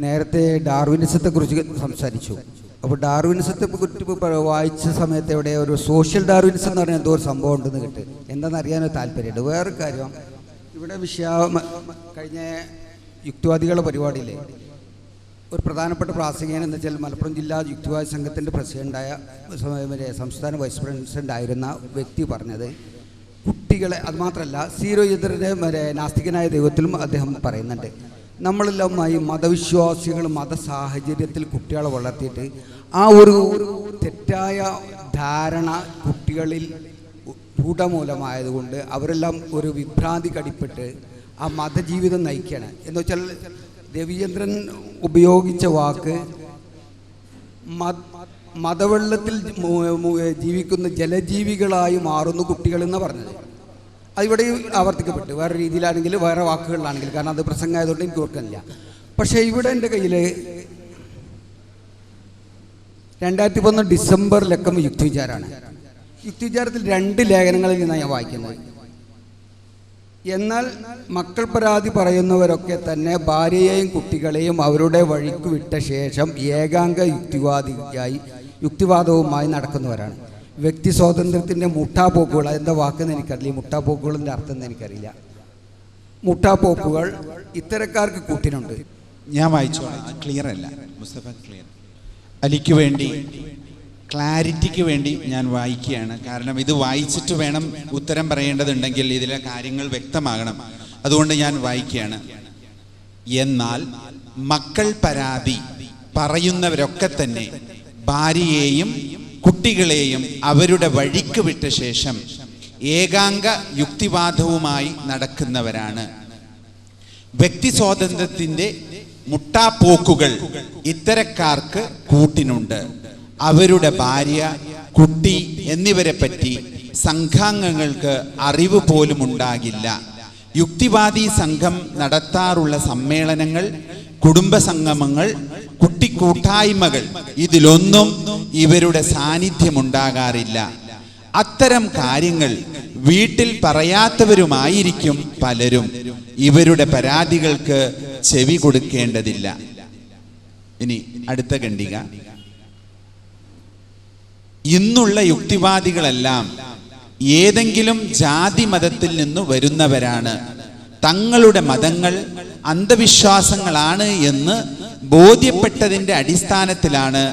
നേരത്തെ ഡാർവിനിസത്തെ കുറിച്ച് സംസാരിച്ചു. അപ്പോൾ ഡാർവിനിസത്തെ കുറിച്ച് വായിച്ച സമയത്ത് ഇവിടെ ഒരു സോഷ്യൽ ഡാർവിനിസം എന്ന് പറഞ്ഞാൽ എന്തോ ഒരു സംഭവം ഉണ്ടെന്ന് കിട്ടും. എന്താണെന്ന് അറിയാനൊരു താല്പര്യമുണ്ട്. വേറൊരു കാര്യം, ഇവിടെ കഴിഞ്ഞ യുക്തിവാദികളുടെ പരിപാടിയിലെ ഒരു പ്രധാനപ്പെട്ട പ്രാസംഗികൻ എന്ന് വെച്ചാൽ മലപ്പുറം ജില്ലാ യുക്തിവാദി സംഘത്തിൻ്റെ പ്രസിഡൻ്റായ സംസ്ഥാന വൈസ് പ്രസിഡൻ്റ് ആയിരുന്ന വ്യക്തി പറഞ്ഞത്, കുട്ടികളെ, അതുമാത്രമല്ല സീരോയുദ്ധരുടെ നാസ്തികനായ ദൈവത്തിലും അദ്ദേഹം പറയുന്നുണ്ട്, നമ്മളെല്ലാമായി മതവിശ്വാസികൾ മതസാഹചര്യത്തിൽ കുട്ടികളെ വളർത്തിയിട്ട് ആ ഒരു തെറ്റായ ധാരണ കുട്ടികളിൽ രൂഢമൂലമായതുകൊണ്ട് അവരെല്ലാം ഒരു വിഭ്രാന്തി കടിപ്പെട്ട് ആ മതജീവിതം നയിക്കുകയാണ്. എന്ന് വെച്ചാൽ രവിചന്ദ്രൻ ഉപയോഗിച്ച വാക്ക് മതവെള്ളത്തിൽ ജീവിക്കുന്ന ജലജീവികളായി മാറുന്നു കുട്ടികളെന്ന് പറഞ്ഞത്. അതിവിടെ ആവർത്തിക്കപ്പെട്ടു, വേറെ രീതിയിലാണെങ്കിൽ വേറെ വാക്കുകളിലാണെങ്കിൽ, കാരണം അത് പ്രസംഗമായതുകൊണ്ട് എനിക്ക് ഓർക്കുന്നില്ല. പക്ഷേ ഇവിടെ എൻ്റെ കയ്യിൽ 2011 ഡിസംബറിലൊക്കെ യുക്തിവിചാരമാണ്. യുക്തിവിചാരത്തിൽ 2 ലേഖനങ്ങളിൽ നിന്നാണ് ഞാൻ വായിക്കുന്നത്. എന്നാൽ മക്കൾ പരാതി പറയുന്നവരൊക്കെ തന്നെ ഭാര്യയെയും കുട്ടികളെയും അവരുടെ വഴിക്ക് വിട്ട ശേഷം ഏകാംഗ യുക്തിവാദവുമായി നടക്കുന്നവരാണ്. വ്യക്തി സ്വാതന്ത്ര്യത്തിൻ്റെ മുട്ടാപ്പോക്കുകൾ, എന്താ വാക്കെന്ന് എനിക്കറിയില്ല, മുട്ടാപ്പോക്കുകളിൻ്റെ അർത്ഥം എന്ന് എനിക്കറിയില്ല. മുട്ടാപ്പോക്കുകൾ ഇത്തരക്കാർക്ക് കൂട്ടിനുണ്ട്. ഞാൻ വായിച്ചു, ക്ലിയർ അല്ല മുസ്തഫ, ക്ലിയർ അലിക്ക് വേണ്ടി, ക്ലാരിറ്റിക്ക് വേണ്ടി ഞാൻ വായിക്കുകയാണ്. കാരണം ഇത് വായിച്ചിട്ട് വേണം ഉത്തരം പറയേണ്ടതുണ്ടെങ്കിൽ ഇതിലെ കാര്യങ്ങൾ വ്യക്തമാകണം. അതുകൊണ്ട് ഞാൻ വായിക്കുകയാണ്. എന്നാൽ മക്കൾ പരാതി പറയുന്നവരൊക്കെ തന്നെ ഭാര്യയെയും കുട്ടികളെയും അവരുടെ വഴിക്ക് വിട്ട ശേഷം ഏകാംഗ യുക്തിവാദവുമായി നടക്കുന്നവരാണ്. വ്യക്തി സ്വാതന്ത്ര്യത്തിൻ്റെ മുട്ടാപ്പോക്കുകൾ ഇത്തരക്കാർക്ക് കൂട്ടിനുണ്ട്. അവരുടെ ഭാര്യ, കുട്ടി എന്നിവരെ പറ്റി സംഘാംഗങ്ങൾക്ക് അറിവ് പോലും ഉണ്ടാകില്ല. യുക്തിവാദി സംഘം നടത്താറുള്ള സമ്മേളനങ്ങൾ, കുടുംബ സംഗമങ്ങൾ, കുട്ടിക്കൂട്ടായ്മകൾ, ഇതിലൊന്നും ഇവരുടെ സാന്നിധ്യമുണ്ടാകാറില്ല. അത്തരം കാര്യങ്ങൾ വീട്ടിൽ പറയാത്തവരുമായിരിക്കും പലരും. ഇവരുടെ പരാതികൾക്ക് ചെവി കൊടുക്കേണ്ടതില്ല. ഇനി അടുത്ത ഖണ്ഡിക. ഇന്നുള്ള യുക്തിവാദികളെല്ലാം ഏതെങ്കിലും ജാതി മതത്തിൽ നിന്ന് വരുന്നവരാണ്. തങ്ങളുടെ മതങ്ങൾ അന്ധവിശ്വാസങ്ങളാണ് എന്ന് ബോധ്യപ്പെട്ടതിൻ്റെ അടിസ്ഥാനത്തിലാണ്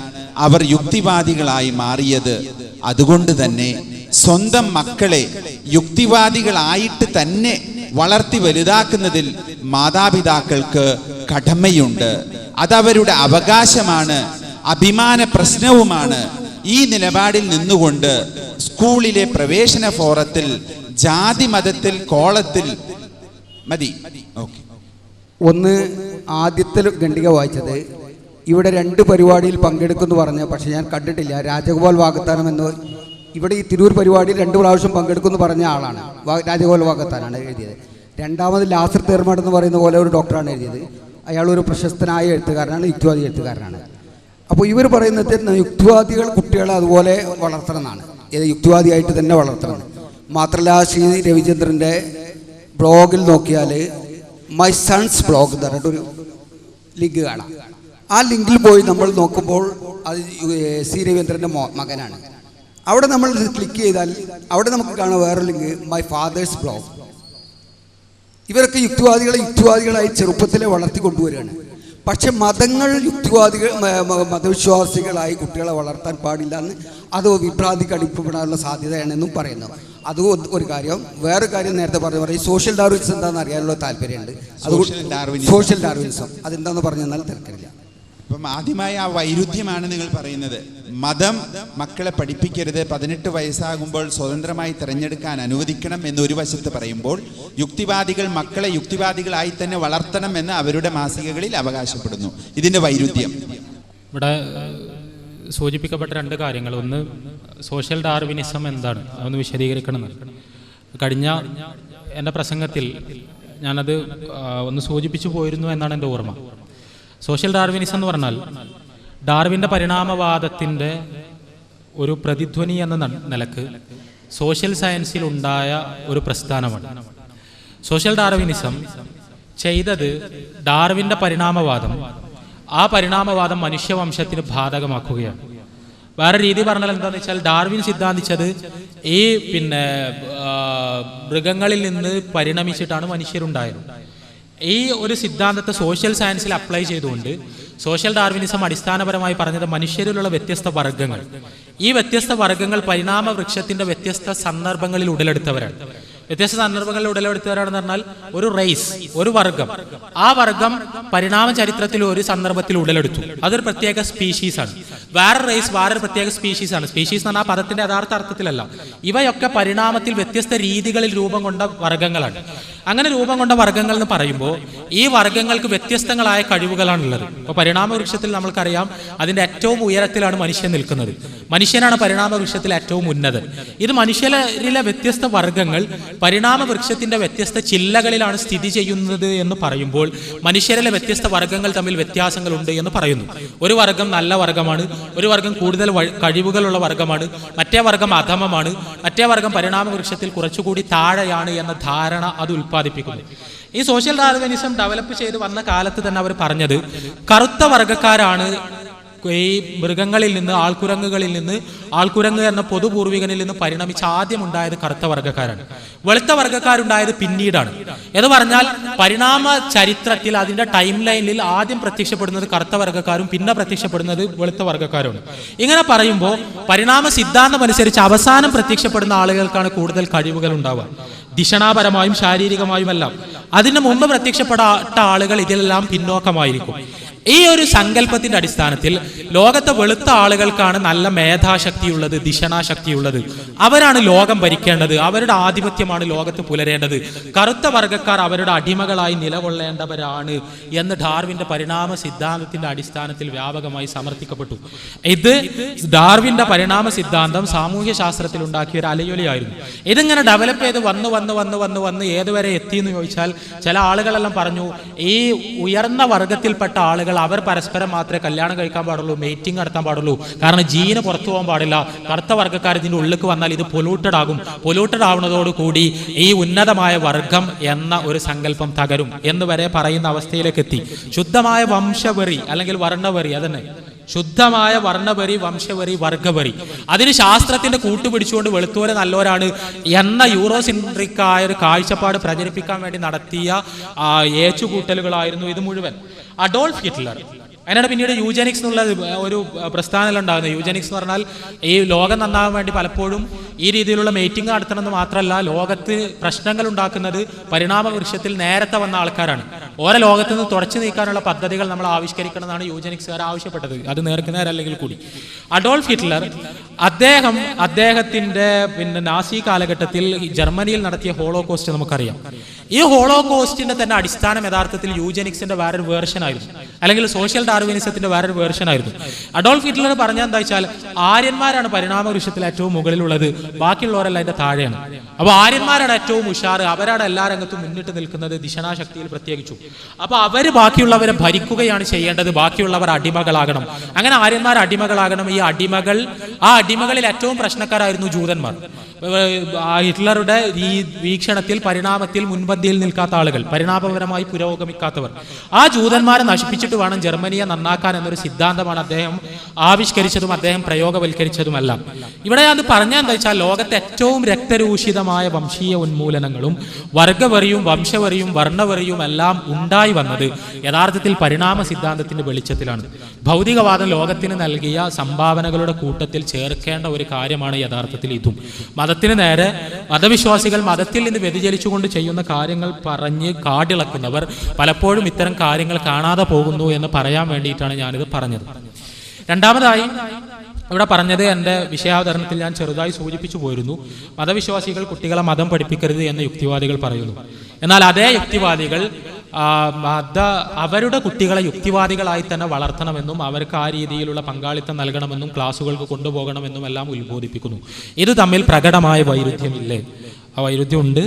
അവർ യുക്തിവാദികളായി മാറിയത്. അതുകൊണ്ട് തന്നെ സ്വന്തം മക്കളെ യുക്തിവാദികളായിട്ട് തന്നെ വളർത്തി വലുതാക്കുന്നതിൽ മാതാപിതാക്കൾക്ക് കടമയുണ്ട്. അതവരുടെ അവകാശമാണ്, അഭിമാന പ്രശ്നവുമാണ്. ഈ നിലപാടിൽ നിന്നുകൊണ്ട് സ്കൂളിലെ പ്രവേശന ഫോറത്തിൽ ജാതി മതത്തിൽ കോളത്തിൽ മതി. ഓക്കെ, ഒന്ന് ആദ്യത്തെ ഖണ്ഡിക വായിച്ചത്, ഇവിടെ 2 പരിപാടിയിൽ പങ്കെടുക്കുമെന്ന് പറഞ്ഞു, പക്ഷെ ഞാൻ കണ്ടിട്ടില്ല. രാജഗോപാൽ വാഗത്താനം എന്ന് ഇവിടെ ഈ തിരൂർ പരിപാടിയിൽ 2 പ്രാവശ്യം പങ്കെടുക്കുമെന്ന് പറഞ്ഞ ആളാണ്. രാജഗോപാൽ വാഗത്താനാണ് എഴുതിയത്. രണ്ടാമത് ലാസർ തേർമാട് എന്ന് പറയുന്ന പോലെ ഒരു ഡോക്ടറാണ് എഴുതിയത്. അയാളൊരു പ്രശസ്തനായ എഴുത്തുകാരനാണ്, യുക്തിവാദി എഴുത്തുകാരനാണ്. അപ്പോൾ ഇവർ പറയുന്നത് യുക്തിവാദികൾ കുട്ടികളെ അതുപോലെ വളർത്തണം എന്നാണ്, യുക്തിവാദിയായിട്ട് തന്നെ വളർത്തണം. മാത്രമല്ല ശ്രീ രവിചന്ദ്രൻ്റെ ബ്ലോഗിൽ നോക്കിയാൽ മൈ സൺസ് ബ്ലോഗ് എന്ന് പറഞ്ഞിട്ടൊരു ലിങ്ക് കാണാം. ആ ലിങ്കിൽ പോയി നമ്മൾ നോക്കുമ്പോൾ അത് സി രവീന്ദ്രൻ്റെ മകനാണ്. അവിടെ നമ്മൾ ക്ലിക്ക് ചെയ്താൽ അവിടെ നമുക്ക് കാണാം വേറെ ലിങ്ക്, മൈ ഫാദേഴ്സ് ബ്ലോഗ്. ഇവരൊക്കെ യുക്തിവാദികളായി ചെറുപ്പത്തിലെ വളർത്തിക്കൊണ്ടുവരികയാണ്. പക്ഷെ മതങ്ങൾ മതവിശ്വാസികളായി കുട്ടികളെ വളർത്താൻ പാടില്ല എന്ന്, അത് വിഭ്രാന്തി കടിപ്പെടാനുള്ള സാധ്യതയാണെന്നും പറയുന്നു. അത് ഒരു കാര്യം. വേറെ കാര്യം നേരത്തെ പറയും സോഷ്യൽ ഡാർവിനിസം എന്താണെന്ന് അറിയാനുള്ള താല്പര്യമുണ്ട്. അത് സോഷ്യൽ ഡാർവിനിസം അതെന്താണെന്ന് പറഞ്ഞു തന്നാൽ തിരക്കില്ല. അപ്പം ആദ്യമായ ആ വൈരുദ്ധ്യമാണ് നിങ്ങൾ പറയുന്നത്. മതം മക്കളെ പഠിപ്പിക്കരുത്, 18 വയസ്സാകുമ്പോൾ സ്വതന്ത്രമായി തിരഞ്ഞെടുക്കാൻ അനുവദിക്കണം എന്നൊരു വശത്ത് പറയുമ്പോൾ, യുക്തിവാദികൾ മക്കളെ യുക്തിവാദികളായി തന്നെ വളർത്തണം എന്ന് അവരുടെ മാസികകളിൽ അവകാശപ്പെടുന്നു. ഇതിന്റെ വൈരുദ്ധ്യം ഇവിടെ സൂചിപ്പിക്കപ്പെട്ട രണ്ട് കാര്യങ്ങൾ. ഒന്ന്, സോഷ്യൽ ഡാർവിനിസം എന്താണ്, അതൊന്ന് വിശദീകരിക്കണമെന്ന് കഴിഞ്ഞ എൻ്റെ പ്രസംഗത്തിൽ ഞാനത് ഒന്ന് സൂചിപ്പിച്ചു പോയിരുന്നു എന്നാണ് എൻ്റെ ഓർമ്മ. സോഷ്യൽ ഡാർവിനിസം എന്ന് പറഞ്ഞാൽ ഡാർവിൻ്റെ പരിണാമവാദത്തിൻ്റെ ഒരു പ്രതിധ്വനി എന്ന നിലക്ക് സോഷ്യൽ സയൻസിൽ ഉണ്ടായ ഒരു പ്രസ്ഥാനമാണ്. സോഷ്യൽ ഡാർവിനിസം ചെയ്തത് ഡാർവിൻ്റെ പരിണാമവാദം, ആ പരിണാമവാദം മനുഷ്യവംശത്തിന് ബാധകമാക്കുകയാണ്. വേറെ രീതി പറഞ്ഞാൽ എന്താണെന്ന് വെച്ചാൽ, ഡാർവിൻ സിദ്ധാന്തിച്ചത് ഈ മൃഗങ്ങളിൽ നിന്ന് പരിണമിച്ചിട്ടാണ് മനുഷ്യരുണ്ടായത്. ഈ ഒരു സിദ്ധാന്തത്തെ സോഷ്യൽ സയൻസിൽ അപ്ലൈ ചെയ്തുകൊണ്ട് സോഷ്യൽ ഡാർവിനിസം അടിസ്ഥാനപരമായി പറഞ്ഞത് മനുഷ്യരിലുള്ള വ്യത്യസ്ത വർഗ്ഗങ്ങൾ, ഈ വ്യത്യസ്ത വർഗ്ഗങ്ങൾ പരിണാമ വൃക്ഷത്തിന്റെ വ്യത്യസ്ത സന്ദർഭങ്ങളിൽ ഉടലെടുത്തവരാണ്. വ്യത്യസ്ത സന്ദർഭങ്ങളിൽ ഉടലെടുത്തവരാണെന്ന് പറഞ്ഞാൽ ഒരു റേസ്, ഒരു വർഗം, ആ വർഗം പരിണാമ ചരിത്രത്തിൽ ഒരു സന്ദർഭത്തിൽ ഉടലെടുത്തു, അതൊരു പ്രത്യേക സ്പീഷീസ് ആണ്. വേറെ റേസ് വേറൊരു പ്രത്യേക സ്പീഷീസ് ആണ്. സ്പീഷീസ് എന്ന് പറഞ്ഞാൽ പദത്തിന്റെ യഥാർത്ഥ അർത്ഥത്തിലല്ല. ഇവയൊക്കെ പരിണാമത്തിൽ വ്യത്യസ്ത രീതികളിൽ രൂപം കൊണ്ട വർഗ്ഗങ്ങളാണ്. അങ്ങനെ രൂപം കൊണ്ട വർഗ്ഗങ്ങൾ എന്ന് പറയുമ്പോൾ ഈ വർഗ്ഗങ്ങൾക്ക് വ്യത്യസ്തങ്ങളായ കഴിവുകളാണുള്ളത്. ഇപ്പോൾ പരിണാമ വൃക്ഷത്തിൽ നമ്മൾക്കറിയാം, അതിന്റെ ഏറ്റവും ഉയരത്തിലാണ് മനുഷ്യൻ നിൽക്കുന്നത്. മനുഷ്യനാണ് പരിണാമ വൃക്ഷത്തിൽ ഏറ്റവും ഉന്നതൻ. ഇത് മനുഷ്യരിലെ വ്യത്യസ്ത വർഗ്ഗങ്ങൾ പരിണാമ വൃക്ഷത്തിന്റെ വ്യത്യസ്ത ചില്ലകളിലാണ് സ്ഥിതി ചെയ്യുന്നത് എന്ന് പറയുമ്പോൾ മനുഷ്യരിലെ വ്യത്യസ്ത വർഗ്ഗങ്ങൾ തമ്മിൽ വ്യത്യാസങ്ങളുണ്ട് എന്ന് പറയുന്നു. ഒരു വർഗ്ഗം നല്ല വർഗ്ഗമാണ്, ഒരു വർഗ്ഗം കൂടുതൽ കഴിവുകളുള്ള വർഗ്ഗമാണ്, മറ്റേ വർഗ്ഗം അധമമാണ്, മറ്റേ വർഗ്ഗം പരിണാമ വൃക്ഷത്തിൽ കുറച്ചുകൂടി താഴെയാണ് എന്ന ധാരണ അത് ഉൽപ്പാദിപ്പിക്കുന്നു. ഈ സോഷ്യൽ ഡാർവിനിസം ഡെവലപ്പ് ചെയ്ത് വന്ന കാലത്ത് തന്നെ അവർ പറഞ്ഞത് കറുത്ത വർഗ്ഗക്കാരാണ് ഈ മൃഗങ്ങളിൽ നിന്ന്, ആൾക്കുരങ്ങുകളിൽ നിന്ന്, ആൾക്കുരങ്ങ് എന്ന പൊതുപൂർവികനിൽ നിന്ന് പരിണമിച്ച് ആദ്യം ഉണ്ടായത് കറുത്ത വർഗ്ഗക്കാരാണ്. വെളുത്ത വർഗ്ഗക്കാരുണ്ടായത് പിന്നീടാണ്. എന്ന് പറഞ്ഞാൽ പരിണാമ ചരിത്രത്തിൽ അതിന്റെ ടൈം ലൈനിൽ ആദ്യം പ്രത്യക്ഷപ്പെടുന്നത് കറുത്ത വർഗ്ഗക്കാരും പിന്നെ പ്രത്യക്ഷപ്പെടുന്നത് വെളുത്ത വർഗ്ഗക്കാരുമാണ്. ഇങ്ങനെ പറയുമ്പോൾ പരിണാമ സിദ്ധാന്തം അനുസരിച്ച് അവസാനം പ്രത്യക്ഷപ്പെടുന്ന ആളുകൾക്കാണ് കൂടുതൽ കഴിവുകൾ ഉണ്ടാവുക, ദിഷണാപരമായും ശാരീരികമായും എല്ലാം. അതിന് മുമ്പ് പ്രത്യക്ഷപ്പെട്ട ആളുകൾ ഇതിലെല്ലാം പിന്നോക്കമായിരിക്കും. ഈ ഒരു സങ്കല്പത്തിന്റെ അടിസ്ഥാനത്തിൽ ലോകത്തെ വെളുത്ത ആളുകൾക്കാണ് നല്ല മേധാശക്തിയുള്ളത്, ദിഷണാശക്തിയുള്ളത്, അവരാണ് ലോകം ഭരിക്കേണ്ടത്, അവരുടെ ആധിപത്യമാണ് ലോകത്ത് പുലരേണ്ടത്, കറുത്ത വർഗ്ഗക്കാർ അവരുടെ അടിമകളായി നിലകൊള്ളേണ്ടവരാണ് എന്ന് ഡാർവിന്റെ പരിണാമ സിദ്ധാന്തത്തിന്റെ അടിസ്ഥാനത്തിൽ വ്യാപകമായി സമർത്ഥിക്കപ്പെട്ടു. ഇത് ഡാർവിന്റെ പരിണാമ സിദ്ധാന്തം സാമൂഹ്യ ശാസ്ത്രത്തിൽ ഉണ്ടാക്കിയ ഒരു അലയൊലിയായിരുന്നു. ഇതിങ്ങനെ ഡെവലപ്പ് ചെയ്ത് വന്ന് ഏതുവരെ എത്തി എന്ന് ചോദിച്ചാൽ, ചില ആളുകളെല്ലാം പറഞ്ഞു ഈ ഉയർന്ന വർഗത്തിൽപ്പെട്ട ആളുകൾ അവർ പരസ്പരം മാത്രമേ കല്യാണം കഴിക്കാൻ പാടുള്ളൂ, മീറ്റിംഗ് നടത്താൻ പാടുള്ളൂ, കാരണം ജീന് പുറത്തു പോകാൻ പാടില്ല. കറുത്ത വർഗ്ഗക്കാർ ഇതിൻ്റെ ഉള്ളിലേക്ക് വന്നാൽ ഇത് പൊല്യൂട്ടഡ് ആകും, പൊല്യൂട്ടഡ് ആവുന്നതോടുകൂടി ഈ ഉന്നതമായ വർഗം എന്ന ഒരു സങ്കല്പം തകരും എന്ന് വരെ പറയുന്ന അവസ്ഥയിലേക്ക് എത്തി. ശുദ്ധമായ വംശവെറി അല്ലെങ്കിൽ വർണ്ണവെറി, അതന്നെ ശുദ്ധമായ വർണ്ണവെറി, വംശവെറി, വർഗവെറി, അതിന് ശാസ്ത്രത്തിന്റെ കൂട്ടുപിടിച്ചുകൊണ്ട് വെളുത്തോരെ നല്ലോരാണ് എന്ന യൂറോസെൻട്രിക്കായ ഒരു കാഴ്ചപ്പാട് പ്രചരിപ്പിക്കാൻ വേണ്ടി നടത്തിയ ഏച്ചുകൂട്ടലുകളായിരുന്നു ഇത് മുഴുവൻ. അഡോൾഫ് ഹിറ്റ്ലർ, അതിനാണ് പിന്നീട് യൂജനിക്സ് എന്നുള്ള ഒരു പ്രസ്ഥാനം ഉണ്ടാകുന്നത്. യൂജനിക്സ് എന്ന് പറഞ്ഞാൽ ഈ ലോകം നന്നാകാൻ വേണ്ടി പലപ്പോഴും ഈ രീതിയിലുള്ള മീറ്റിംഗ് നടത്തണമെന്ന് മാത്രമല്ല, ലോകത്ത് പ്രശ്നങ്ങൾ ഉണ്ടാക്കുന്നത് പരിണാമ വൃക്ഷത്തിൽ നേരത്തെ വന്ന ആൾക്കാരാണ്. ഓരോ ലോകത്ത് നിന്ന് തുടച്ചു നീക്കാനുള്ള പദ്ധതികൾ നമ്മൾ ആവിഷ്കരിക്കണം എന്നാണ് യൂജനിക്സുകാർ ആവശ്യപ്പെട്ടത്, അത് നേർക്കുനേരല്ലെങ്കിൽ കൂടി. അഡോൾഫ് ഹിറ്റ്ലർ അദ്ദേഹത്തിന്റെ നാസി കാലഘട്ടത്തിൽ ജർമ്മനിയിൽ നടത്തിയ ഹോളോകോസ്റ്റ് നമുക്കറിയാം. ഈ ഹോളോകോസ്റ്റിന്റെ തന്നെ അടിസ്ഥാനം യഥാർത്ഥത്തിൽ യൂജനിക്സിന്റെ വേറൊരു വേർഷൻ ആയിരുന്നു, അല്ലെങ്കിൽ സോഷ്യൽ ഡാർവിനിസത്തിന്റെ വേറൊരു വേർഷൻ ആയിരുന്നു. അഡോൾഫ് ഹിറ്റ്ലർ പറഞ്ഞാൽ എന്താ വെച്ചാൽ, ആര്യന്മാരാണ് പരിണാമ വൃക്ഷത്തിൽ ഏറ്റവും മുകളിലുള്ളത്, ബാക്കിയുള്ളവരെല്ലാം അതിന്റെ താഴെയാണ്. അപ്പൊ ആര്യന്മാരാണ് ഏറ്റവും ഉഷാറ്, അവരാണ് എല്ലാ രംഗത്തും മുന്നിട്ട് നിൽക്കുന്നത്, ദിഷണാശക്തിയിൽ പ്രത്യേകിച്ചു. അപ്പൊ അവര് ബാക്കിയുള്ളവരെ ഭരിക്കുകയാണ് ചെയ്യേണ്ടത്, ബാക്കിയുള്ളവർ അടിമകളാകണം. അങ്ങനെ ആര്യന്മാർ അടിമകളാകണം. ആ അടിമകളിൽ ഏറ്റവും പ്രശ്നക്കാരായിരുന്നു ജൂതന്മാർ. ഹിറ്റ്ലറുടെ ഈ വീക്ഷണത്തിൽ പരിണാമത്തിൽ മുൻപന്തിയിൽ നിൽക്കാത്ത ആളുകൾ, പരിണാമപരമായി പുരോഗമിക്കാത്തവർ, ആ ജൂതന്മാരെ നശിപ്പിച്ചിട്ട് വേണം ജർമ്മനിയെ നന്നാക്കാൻ എന്നൊരു സിദ്ധാന്തമാണ് അദ്ദേഹം ആവിഷ്കരിച്ചതും അദ്ദേഹം പ്രയോഗവൽക്കരിച്ചതുമെല്ലാം. ഇവിടെ അത് പറഞ്ഞാൽ എന്താ വെച്ചാൽ, ലോകത്തെ ഏറ്റവും രക്തരൂഷിതമായ വംശീയ ഉന്മൂലനങ്ങളും വർഗവെറിയും വംശവെറിയും വർണ്ണവെറിയും എല്ലാം ഉണ്ടായി വന്നത് യഥാർത്ഥത്തിൽ പരിണാമ സിദ്ധാന്തത്തിന്റെ വെളിച്ചത്തിലാണ്. ഭൗതികവാദം ലോകത്തിന് നൽകിയ സംഭാവനകളുടെ കൂട്ടത്തിൽ ചേർക്കേണ്ട ഒരു കാര്യമാണ് യഥാർത്ഥത്തിൽ ഇതും. മതത്തിന് നേരെ മതവിശ്വാസികൾ മതത്തിൽ നിന്ന് വ്യതിചലിച്ചുകൊണ്ട് ചെയ്യുന്ന കാര്യങ്ങൾ പറഞ്ഞ് കാടിളക്കുന്നവർ പലപ്പോഴും ഇത്തരം കാര്യങ്ങൾ കാണാതെ പോകുന്നു എന്ന് പറയാൻ വേണ്ടിയിട്ടാണ് ഞാനിത് പറഞ്ഞത്. രണ്ടാമതായി ഇവിടെ പറഞ്ഞത് എൻ്റെ വിഷയാവതരണത്തിൽ ഞാൻ ചെറുതായി സൂചിപ്പിച്ചു പോയിരുന്നു. മതവിശ്വാസികൾ കുട്ടികളെ മതം പഠിപ്പിക്കരുത് എന്ന് യുക്തിവാദികൾ പറയുന്നു. എന്നാൽ അതേ യുക്തിവാദികൾ അവരുടെ കുട്ടികളെ യുക്തിവാദികളായി തന്നെ വളർത്തണമെന്നും അവർക്ക് ആ രീതിയിലുള്ള പങ്കാളിത്തം നൽകണമെന്നും ക്ലാസ്സുകൾക്ക് കൊണ്ടുപോകണമെന്നും എല്ലാം ഉത്ബോധിപ്പിക്കുന്നു. ഇത് തമ്മിൽ പ്രകടമായ വൈരുദ്ധ്യമില്ലേ? ആ വൈരുദ്ധ്യമുണ്ട്.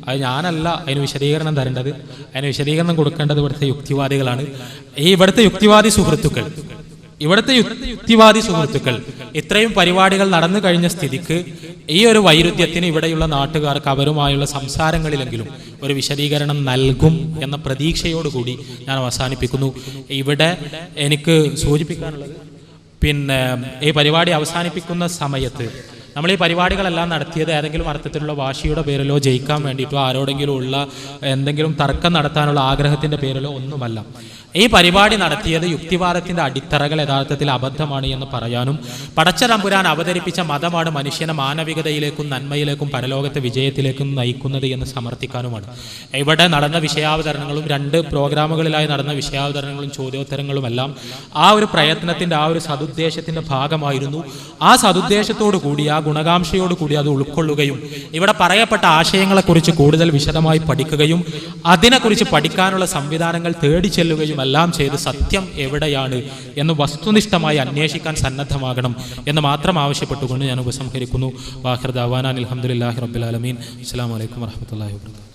അത് ഞാനല്ല അതിന് വിശദീകരണം തരേണ്ടത്. അതിന് വിശദീകരണം കൊടുക്കേണ്ടത് ഇവിടുത്തെ യുക്തിവാദികളാണ്. ഇവിടുത്തെ യുക്തിവാദി സുഹൃത്തുക്കൾ ഇത്രയും പരിപാടികൾ നടന്നു കഴിഞ്ഞ സ്ഥിതിക്ക് ഈ ഒരു വൈരുദ്ധ്യത്തിന് ഇവിടെയുള്ള നാട്ടുകാർക്ക് അവരുമായുള്ള സംസാരങ്ങളിലെങ്കിലും ഒരു വിശദീകരണം നൽകും എന്ന പ്രതീക്ഷയോടുകൂടി ഞാൻ അവസാനിപ്പിക്കുന്നു. ഇവിടെ എനിക്ക് സൂചിപ്പിക്കാനുള്ളത്, ഈ പരിപാടി അവസാനിപ്പിക്കുന്ന സമയത്ത് നമ്മൾ ഈ പരിപാടികളെല്ലാം നടത്തിയത് ഏതെങ്കിലും അർത്ഥത്തിലുള്ള വാശിയുടെ പേരിലോ ജയിക്കാൻ വേണ്ടിയിട്ടോ ആരോടെങ്കിലും ഉള്ള എന്തെങ്കിലും തർക്കം നടത്താനുള്ള ആഗ്രഹത്തിൻ്റെ പേരിലോ ഒന്നുമല്ല. ഈ പരിപാടി നടത്തിയത് യുക്തിവാദത്തിൻ്റെ അടിത്തറകൾ യഥാർത്ഥത്തിൽ അബദ്ധമാണ് എന്ന് പറയാനും പടച്ച തമ്പുരാൻ അവതരിപ്പിച്ച മതമാണ് മനുഷ്യനെ മാനവികതയിലേക്കും നന്മയിലേക്കും പരലോകത്തെ വിജയത്തിലേക്കും നയിക്കുന്നത് എന്ന് സമർത്ഥിക്കാനുമാണ്. ഇവിടെ നടന്ന വിഷയാവതരണങ്ങളും 2 പ്രോഗ്രാമുകളിലായി നടന്ന വിഷയാവതരണങ്ങളും ചോദ്യോത്തരങ്ങളുമെല്ലാം ആ ഒരു പ്രയത്നത്തിൻ്റെ ആ ഒരു സതുദ്ദേശത്തിൻ്റെ ഭാഗമായിരുന്നു. ആ സതുദ്ദേശത്തോടു കൂടി ആ ഗുണകാംക്ഷയോട് കൂടി അത് ഉൾക്കൊള്ളുകയും ഇവിടെ പറയപ്പെട്ട ആശയങ്ങളെക്കുറിച്ച് കൂടുതൽ വിശദമായി പഠിക്കുകയും അതിനെക്കുറിച്ച് പഠിക്കാനുള്ള സംവിധാനങ്ങൾ തേടി ചെല്ലുകയും എല്ലാം ചെയ്ത് സത്യം എവിടെയാണ് എന്ന് വസ്തുനിഷ്ഠമായി അന്വേഷിക്കാൻ സന്നദ്ധമാകണം എന്ന് മാത്രം ആവശ്യപ്പെട്ടുകൊണ്ട് ഞാൻ ഉപസംഹരിക്കുന്നു. വാഹിർ ദഅ്വാനാ അൽഹംദുലില്ലാഹി റബ്ബിൽ ആലമീൻ. അസ്സലാമു അലൈക്കും വറഹ്മത്തുള്ളാഹി വബറകാതുഹു.